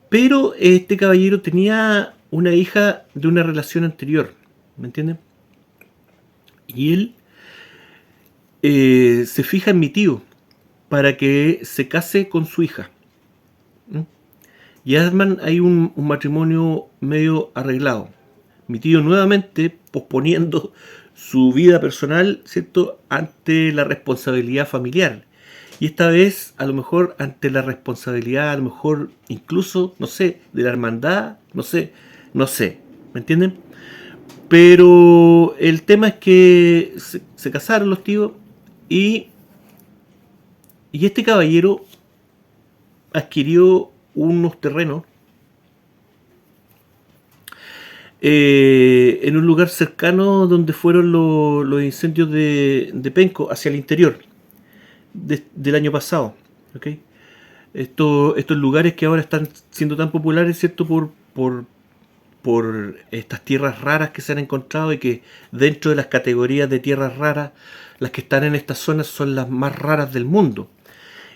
Speaker 1: Pero este caballero tenía una hija de una relación anterior, ¿me entienden? Y él se fija en mi tío para que se case con su hija. ¿Mm? Y arman ahí un matrimonio medio arreglado. Mi tío nuevamente posponiendo su vida personal, ¿cierto?, ante la responsabilidad familiar. Y esta vez, a lo mejor, ante la responsabilidad, a lo mejor, incluso, no sé, de la hermandad, no sé, ¿me entienden? Pero el tema es que se casaron los tíos y, y este caballero adquirió unos terrenos en un lugar cercano donde fueron los incendios de Penco, hacia el interior del año pasado, ¿okay? Estos lugares que ahora están siendo tan populares, ¿cierto? Por estas tierras raras que se han encontrado y que dentro de las categorías de tierras raras, las que están en estas zonas son las más raras del mundo.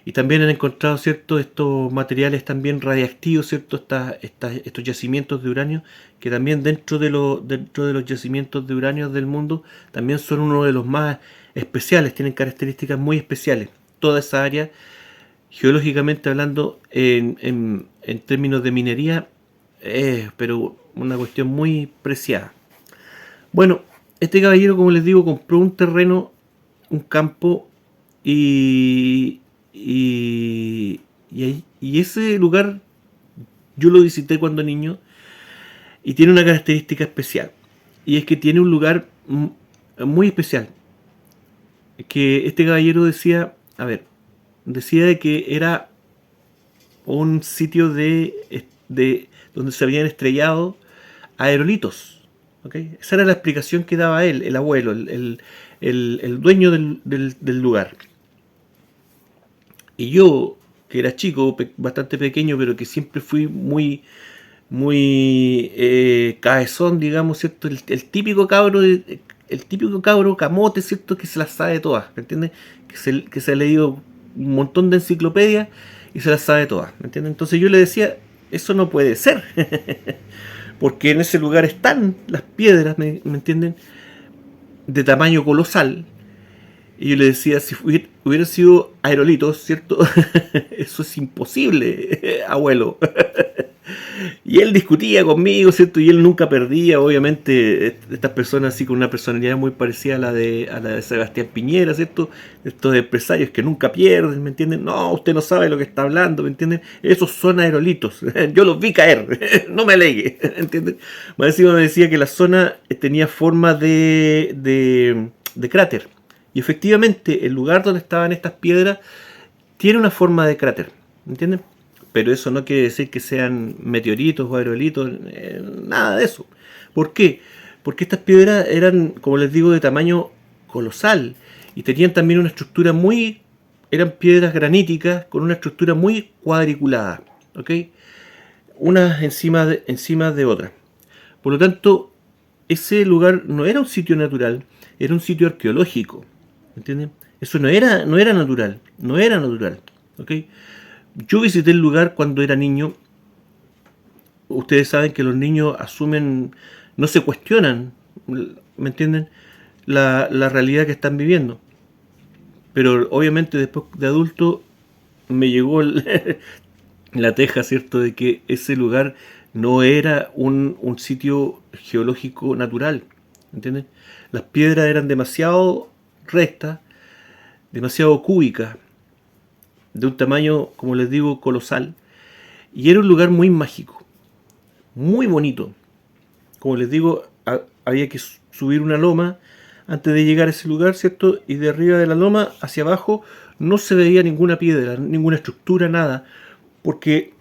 Speaker 1: Y también han encontrado, ¿cierto?, estos materiales también radiactivos, ¿cierto?, estos yacimientos de uranio, que también dentro de los yacimientos de uranio del mundo, también son uno de los más especiales, tienen características muy especiales. Toda esa área, geológicamente hablando, en términos de minería, pero una cuestión muy preciada. Bueno, este caballero, como les digo, compró un terreno, un campo, y, y ese lugar yo lo visité cuando niño y tiene una característica especial. Y es que tiene un lugar muy especial. Que este caballero decía, a ver, decía de que era un sitio de donde se habían estrellado aerolitos. ¿Okay? Esa era la explicación que daba él, el abuelo, el dueño del lugar. Y yo, que era chico, bastante pequeño, pero que siempre fui muy cabezón, digamos, ¿cierto? El típico cabro, el típico cabro camote, ¿cierto? Que se las sabe todas, ¿me entiendes? Que se ha leído un montón de enciclopedias y se las sabe todas, ¿me entiendes? Entonces yo le decía, eso no puede ser, porque en ese lugar están las piedras, ¿me entienden? De tamaño colosal. Y yo le decía, si hubiera sido aerolitos, ¿cierto? Eso es imposible, abuelo. Y él discutía conmigo, ¿cierto? Y él nunca perdía, obviamente, estas personas así con una personalidad muy parecida a la de Sebastián Piñera, ¿cierto? Estos empresarios que nunca pierden, ¿me entienden? No, usted no sabe lo que está hablando, ¿me entienden? Esos son aerolitos, yo los vi caer, no me alegue, ¿me entienden? Más encima me decía que la zona tenía forma de cráter. Y efectivamente, el lugar donde estaban estas piedras tiene una forma de cráter, ¿me entienden? Pero eso no quiere decir que sean meteoritos o aerolitos, nada de eso. ¿Por qué? Porque estas piedras eran, como les digo, de tamaño colosal y tenían también una estructura eran piedras graníticas con una estructura muy cuadriculada. ¿ok? Unas encima de otras. Por lo tanto, ese lugar no era un sitio natural, era un sitio arqueológico, ¿entienden? Eso no era natural, no era natural, ¿ok? Yo visité el lugar cuando era niño. Ustedes saben que los niños asumen, no se cuestionan, ¿me entienden? La realidad que están viviendo. Pero obviamente después de adulto me llegó la teja, ¿cierto? De que ese lugar no era un sitio geológico natural, ¿entienden? Las piedras eran demasiado rectas, demasiado cúbicas, de un tamaño, como les digo, colosal. Y era un lugar muy mágico, muy bonito. Como les digo, había que subir una loma antes de llegar a ese lugar, ¿cierto? Y de arriba de la loma hacia abajo no se veía ninguna piedra, ninguna estructura, nada, porque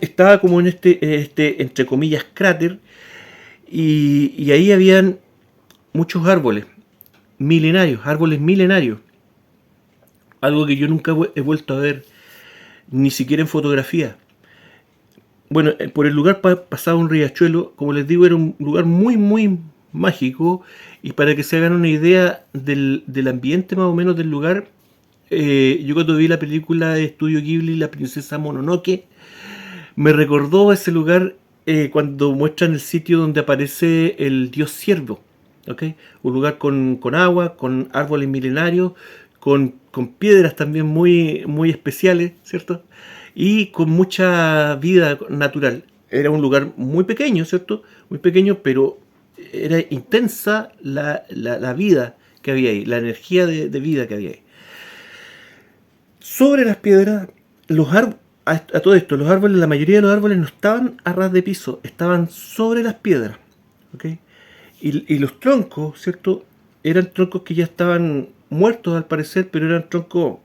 Speaker 1: estaba como en entre comillas, cráter, y ahí habían muchos árboles milenarios, algo que yo nunca he vuelto a ver, ni siquiera en fotografía. Bueno, por el lugar pasaba un riachuelo, como les digo, era un lugar muy, muy mágico, y para que se hagan una idea del ambiente más o menos del lugar, yo cuando vi la película de Estudio Ghibli, La princesa Mononoke, me recordó ese lugar cuando muestran el sitio donde aparece el dios ciervo, ¿ok? Un lugar con agua, con árboles milenarios, con piedras también muy, muy especiales, ¿cierto? Y con mucha vida natural. Era un lugar muy pequeño, ¿cierto? Muy pequeño, pero era intensa la vida que había ahí, la energía de vida que había ahí. Sobre las piedras, a todo esto, los árboles, la mayoría de los árboles no estaban a ras de piso, estaban sobre las piedras, ¿ok? Y los troncos, ¿cierto? Eran troncos que ya estaban muertos al parecer, pero eran troncos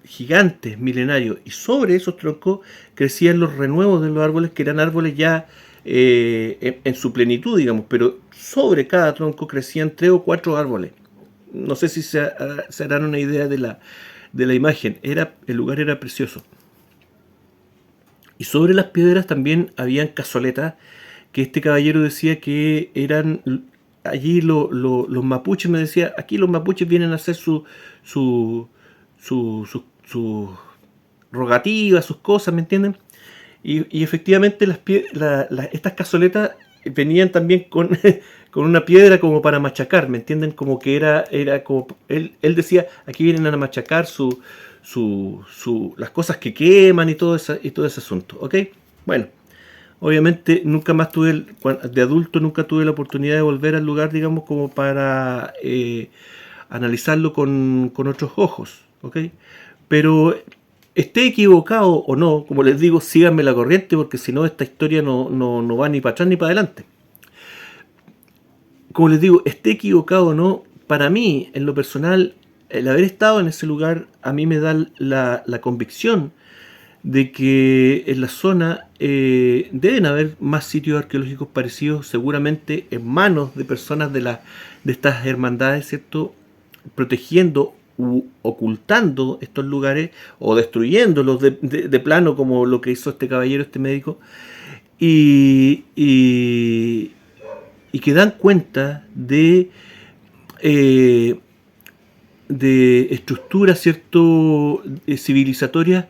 Speaker 1: gigantes, milenarios, y sobre esos troncos crecían los renuevos de los árboles, que eran árboles ya en su plenitud, digamos, pero sobre cada tronco crecían 3 o 4 árboles. No sé si se harán una idea de la imagen. El lugar era precioso. Y sobre las piedras también habían cazoletas que este caballero decía que eran allí los mapuches. Me decía, aquí los mapuches vienen a hacer su, su rogativas, sus cosas, ¿me entienden? Y efectivamente estas cazoletas venían también con, con una piedra como para machacar, ¿me entienden? Como que era como, él decía, aquí vienen a machacar las cosas que queman y todo ese asunto, ¿ok? Bueno, obviamente nunca más de adulto nunca tuve la oportunidad de volver al lugar, digamos, como para analizarlo con otros ojos, ¿ok? Pero esté equivocado o no, como les digo, síganme la corriente, porque si no esta historia no va ni para atrás ni para adelante. Como les digo, esté equivocado o no, para mí, en lo personal, el haber estado en ese lugar a mí me da la convicción de que en la zona deben haber más sitios arqueológicos parecidos, seguramente en manos de personas de estas hermandades, ¿cierto? Protegiendo u ocultando estos lugares o destruyéndolos de plano, como lo que hizo este caballero, este médico, y, y, y que dan cuenta eh, de estructuras, ¿cierto? Civilizatorias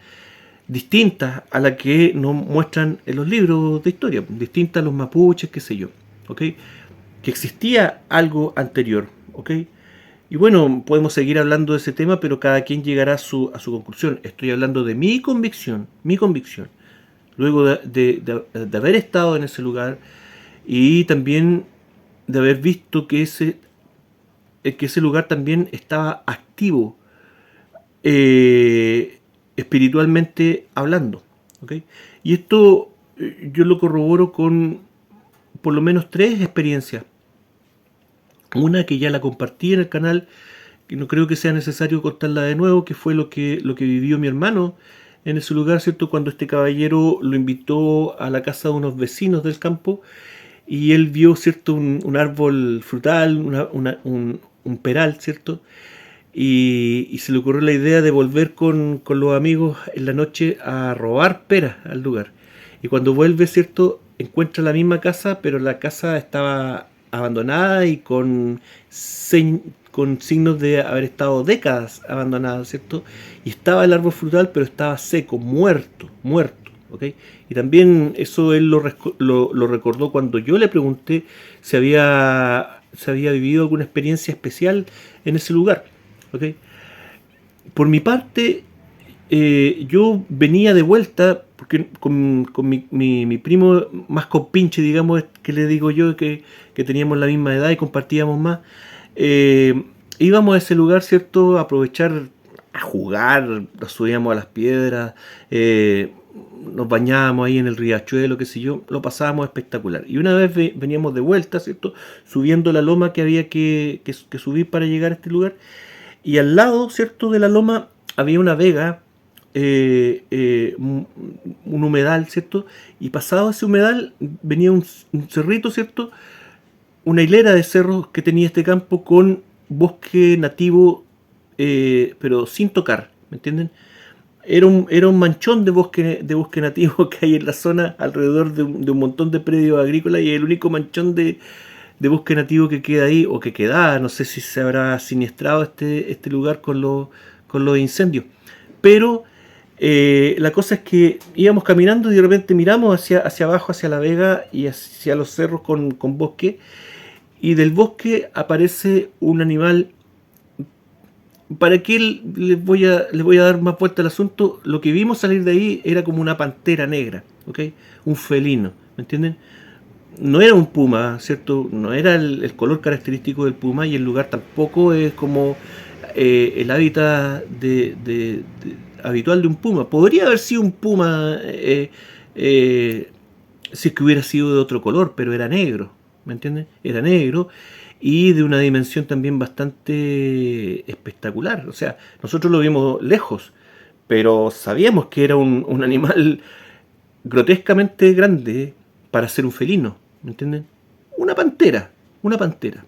Speaker 1: distintas a la que nos muestran en los libros de historia, distintas a los mapuches, qué sé yo, ¿ok? Que existía algo anterior, ¿ok? Y bueno, podemos seguir hablando de ese tema, pero cada quien llegará a su conclusión. Estoy hablando de mi convicción, luego de haber estado en ese lugar y también de haber visto que ese lugar también estaba activo espiritualmente hablando. ¿Okay? Y esto yo lo corroboro con por lo menos 3 experiencias. Una que ya la compartí en el canal, que no creo que sea necesario contarla de nuevo, que fue lo que vivió mi hermano en ese lugar, ¿cierto? Cuando este caballero lo invitó a la casa de unos vecinos del campo y él vio, ¿cierto? Un árbol frutal, un peral, ¿cierto? y se le ocurrió la idea de volver con los amigos en la noche a robar peras al lugar. Y cuando vuelve, ¿cierto? Encuentra la misma casa, pero la casa estaba abandonada y con signos de haber estado décadas abandonada, ¿cierto? Y estaba el árbol frutal, pero estaba seco, muerto, muerto, ¿ok? Y también eso él lo recordó cuando yo le pregunté si había vivido alguna experiencia especial en ese lugar, ¿ok? Por mi parte, yo venía de vuelta, porque con mi primo más compinche, digamos, que le digo yo, que teníamos la misma edad y compartíamos más, íbamos a ese lugar, ¿cierto? A aprovechar, a jugar, nos subíamos a las piedras, nos bañábamos ahí en el riachuelo, qué sé yo, lo pasábamos espectacular. Y una vez veníamos de vuelta, ¿cierto? Subiendo la loma que había que subir para llegar a este lugar, y al lado, ¿cierto? De la loma había una vega, un humedal, ¿cierto? Y pasado ese humedal venía un cerrito, ¿cierto? Una hilera de cerros que tenía este campo con bosque nativo, pero sin tocar, ¿me entienden? Era un manchón de bosque nativo que hay en la zona alrededor de un montón de predios agrícolas, y el único manchón de bosque nativo que queda ahí, o que queda, no sé si se habrá siniestrado este lugar con los incendios. Pero la cosa es que íbamos caminando y de repente miramos hacia abajo, hacia la vega y hacia los cerros con bosque, y del bosque aparece un animal. ¿Para qué les voy a dar más vuelta al asunto? Lo que vimos salir de ahí era como una pantera negra, ¿ok? Un felino, ¿me entienden? No era un puma, ¿cierto? No era el color característico del puma, y el lugar tampoco es como el hábitat habitual de un puma. Podría haber sido un puma si es que hubiera sido de otro color, pero era negro, ¿me entienden? Era negro y de una dimensión también bastante espectacular. O sea, nosotros lo vimos lejos, pero sabíamos que era un animal grotescamente grande para ser un felino, ¿me entienden? Una pantera, una pantera.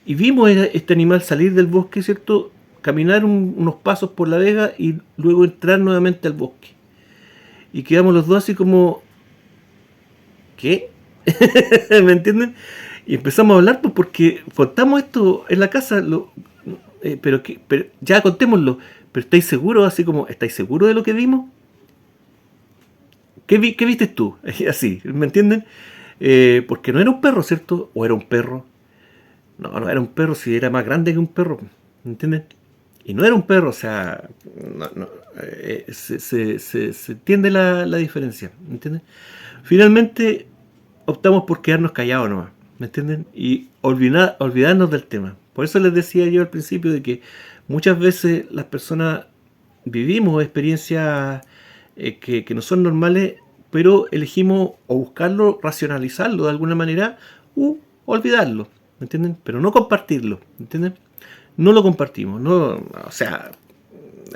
Speaker 1: Y vimos este animal salir del bosque, ¿cierto? Caminar unos pasos por la vega y luego entrar nuevamente al bosque. Y quedamos los dos así como, ¿qué? ¿Me entienden? Y empezamos a hablar, pues, porque contamos esto en la casa, pero ya contémoslo. Pero ¿estáis seguros? Así como, ¿estáis seguros de lo que vimos? ¿Qué viste tú? Así, ¿me entienden? Porque no era un perro, ¿cierto? ¿O era un perro? No, no era un perro, si era más grande que un perro, ¿me entienden? Y no era un perro, o sea, se entiende la diferencia, ¿me entienden? Finalmente optamos por quedarnos callados nomás, ¿me entienden? Y olvidarnos del tema. Por eso les decía yo al principio de que muchas veces las personas vivimos experiencias que no son normales, pero elegimos o buscarlo, racionalizarlo de alguna manera, u olvidarlo, ¿me entienden? Pero no compartirlo, ¿me entienden? No lo compartimos, no, o sea,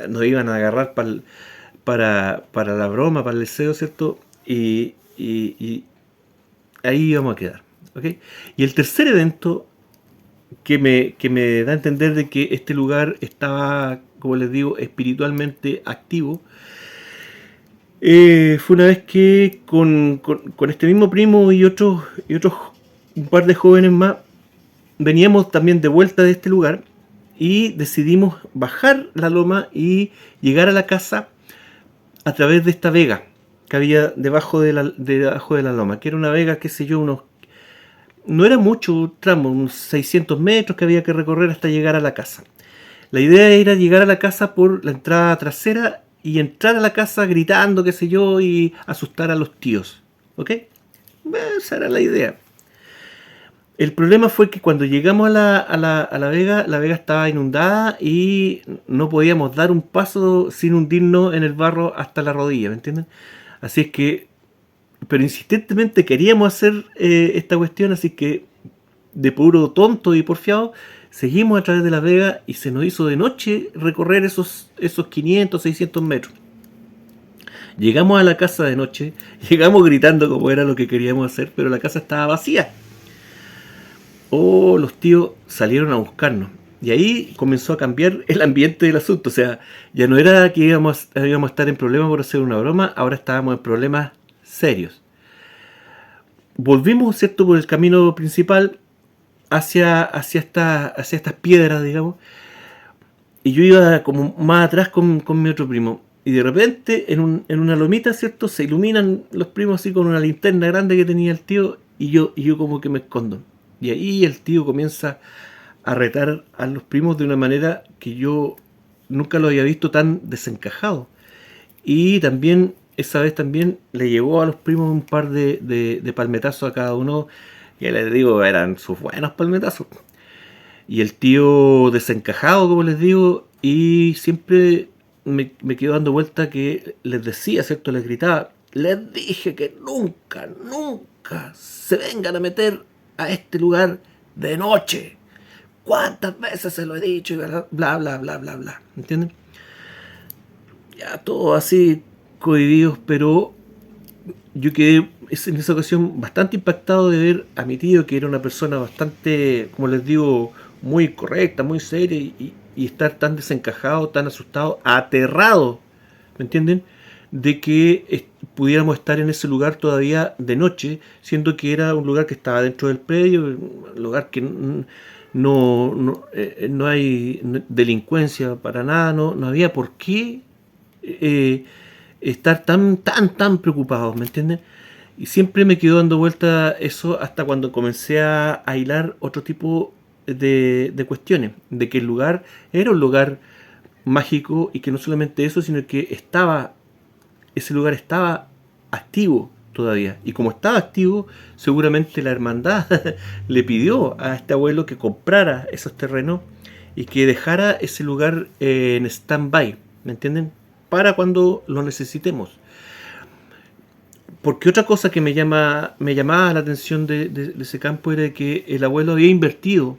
Speaker 1: nos iban a agarrar para la broma, para el deseo, ¿cierto? Y ahí íbamos a quedar, ¿ok? Y el tercer evento que me da a entender de que este lugar estaba, como les digo, espiritualmente activo, fue una vez que con este mismo primo y otros un par de jóvenes más veníamos también de vuelta de este lugar y decidimos bajar la loma y llegar a la casa a través de esta vega que había debajo de la loma, que era una vega, qué sé yo, no era mucho tramo, unos 600 metros que había que recorrer hasta llegar a la casa. La idea era llegar a la casa por la entrada trasera y entrar a la casa gritando, qué sé yo, y asustar a los tíos, ¿ok? Esa era la idea. El problema fue que cuando llegamos a la vega estaba inundada y no podíamos dar un paso sin hundirnos en el barro hasta la rodilla, ¿me entienden? Así es que, pero insistentemente queríamos hacer esta cuestión, así que de puro tonto y porfiado, seguimos a través de la vega y se nos hizo de noche recorrer esos 500, 600 metros. Llegamos a la casa de noche, llegamos gritando como era lo que queríamos hacer, pero la casa estaba vacía. Oh, los tíos salieron a buscarnos. Y ahí comenzó a cambiar el ambiente del asunto. O sea, ya no era que íbamos a estar en problemas por hacer una broma, ahora estábamos en problemas serios. Volvimos, ¿cierto?, por el camino principal hacia estas piedras, digamos. Y yo iba como más atrás con mi otro primo. Y de repente, en una lomita, ¿cierto?, se iluminan los primos así con una linterna grande que tenía el tío. Y yo como que me escondo. Y ahí el tío comienza a retar a los primos de una manera que yo nunca lo había visto tan desencajado. Y también, esa vez también, le llegó a los primos un par de palmetazos a cada uno. Que les digo, eran sus buenos palmetazos. Y el tío desencajado, como les digo, y siempre me quedo dando vuelta que les decía, ¿cierto? Les gritaba, les dije que nunca, nunca se vengan a meter a este lugar de noche. ¿Cuántas veces se lo he dicho? Y bla, bla, bla, bla, bla, bla. ¿Entienden? Ya todo así cohibidos, pero yo quedé en esa ocasión bastante impactado de ver a mi tío, que era una persona bastante, como les digo, muy correcta, muy seria, y estar tan desencajado, tan asustado, aterrado, ¿me entienden? De que pudiéramos estar en ese lugar todavía de noche, siendo que era un lugar que estaba dentro del predio, un lugar que no hay delincuencia para nada, no había por qué eh, estar tan preocupados, ¿me entienden? Y siempre me quedó dando vuelta eso hasta cuando comencé a hilar otro tipo de cuestiones, de que el lugar era un lugar mágico y que no solamente eso, sino que ese lugar estaba activo todavía. Y como estaba activo, seguramente la hermandad le pidió a este abuelo que comprara esos terrenos y que dejara ese lugar en stand-by, ¿me entienden? Para cuando lo necesitemos. Porque otra cosa que me llamaba la atención de ese campo era que el abuelo había invertido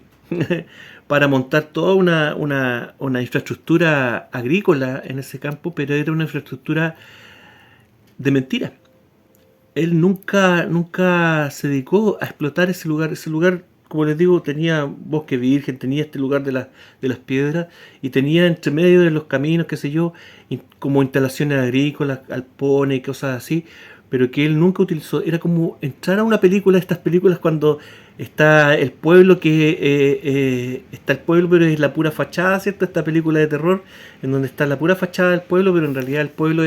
Speaker 1: para montar toda una infraestructura agrícola en ese campo, pero era una infraestructura de mentira. Él nunca se dedicó a explotar ese lugar. Ese lugar, como les digo, tenía bosque virgen, tenía este lugar de las piedras, y tenía entre medio de los caminos, qué sé yo, como instalaciones agrícolas, alpones y cosas así, pero que él nunca utilizó. Era como entrar a una película, estas películas cuando está el pueblo, está el pueblo, pero es la pura fachada, ¿cierto? Esta película de terror en donde está la pura fachada del pueblo, pero en realidad el pueblo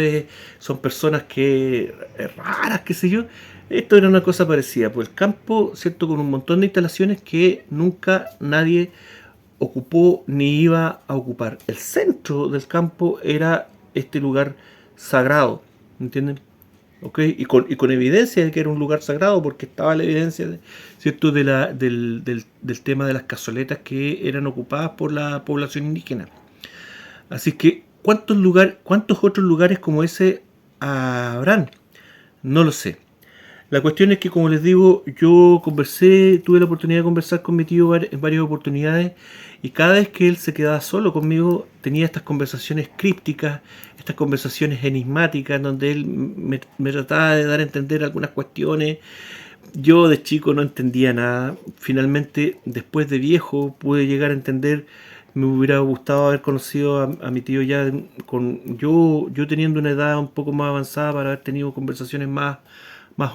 Speaker 1: son personas que raras, qué sé yo. Esto era una cosa parecida, pues el campo, ¿cierto? Con un montón de instalaciones que nunca nadie ocupó ni iba a ocupar. El centro del campo era este lugar sagrado, ¿entienden? ¿Okay? Y con evidencia de que era un lugar sagrado, porque estaba la evidencia, ¿cierto?, del tema de las cazoletas que eran ocupadas por la población indígena. Así que, ¿cuántos otros lugares como ese habrán? No lo sé. La cuestión es que, como les digo, tuve la oportunidad de conversar con mi tío en varias oportunidades, y cada vez que él se quedaba solo conmigo tenía estas conversaciones crípticas, estas conversaciones enigmáticas, en donde él me trataba de dar a entender algunas cuestiones. Yo de chico no entendía nada. Finalmente, después de viejo, pude llegar a entender. Me hubiera gustado haber conocido a mi tío ya yo teniendo una edad un poco más avanzada, para haber tenido conversaciones más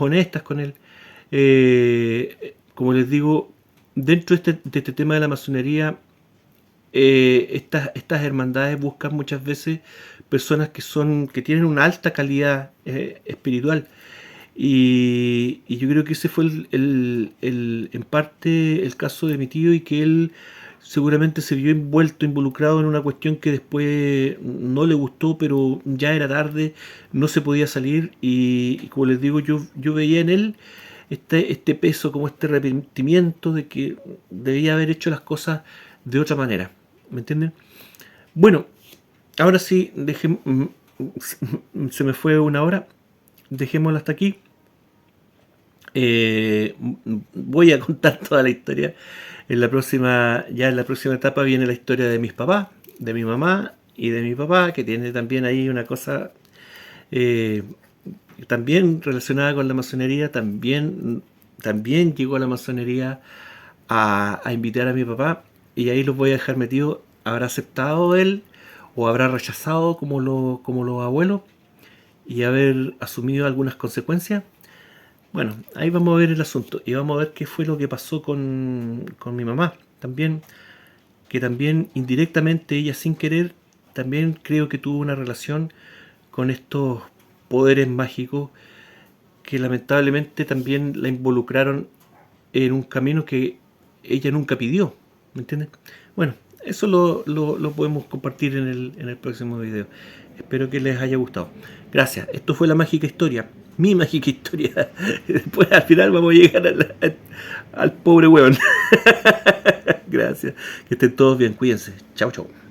Speaker 1: honestas con él. Como les digo, dentro de este tema de la masonería, estas hermandades buscan muchas veces personas que tienen una alta calidad espiritual. Y yo creo que ese fue en parte el caso de mi tío, y que él seguramente se vio involucrado en una cuestión que después no le gustó, pero ya era tarde, no se podía salir, y como les digo, yo veía en él este peso, como este arrepentimiento de que debía haber hecho las cosas de otra manera, ¿me entienden? Bueno, ahora sí, se me fue una hora, dejémoslo hasta aquí. Voy a contar toda la historia. Ya en la próxima etapa viene la historia de mis papás, de mi mamá y de mi papá, que tiene también ahí una cosa eh, también relacionada con la masonería. También llegó a la masonería a invitar a mi papá. y ahí los voy a dejar metidos. ¿Habrá aceptado él o habrá rechazado como los abuelos y haber asumido algunas consecuencias? Bueno, ahí vamos a ver el asunto y vamos a ver qué fue lo que pasó con mi mamá. También, que también indirectamente ella sin querer, también creo que tuvo una relación con estos poderes mágicos que lamentablemente también la involucraron en un camino que ella nunca pidió, ¿me entiendes? Bueno, eso lo podemos compartir en el próximo video. Espero que les haya gustado. Gracias. Esto fue la mágica historia. Mi mágica historia. Después al final vamos a llegar al pobre hueón. Gracias. Que estén todos bien. Cuídense. Chao, chao.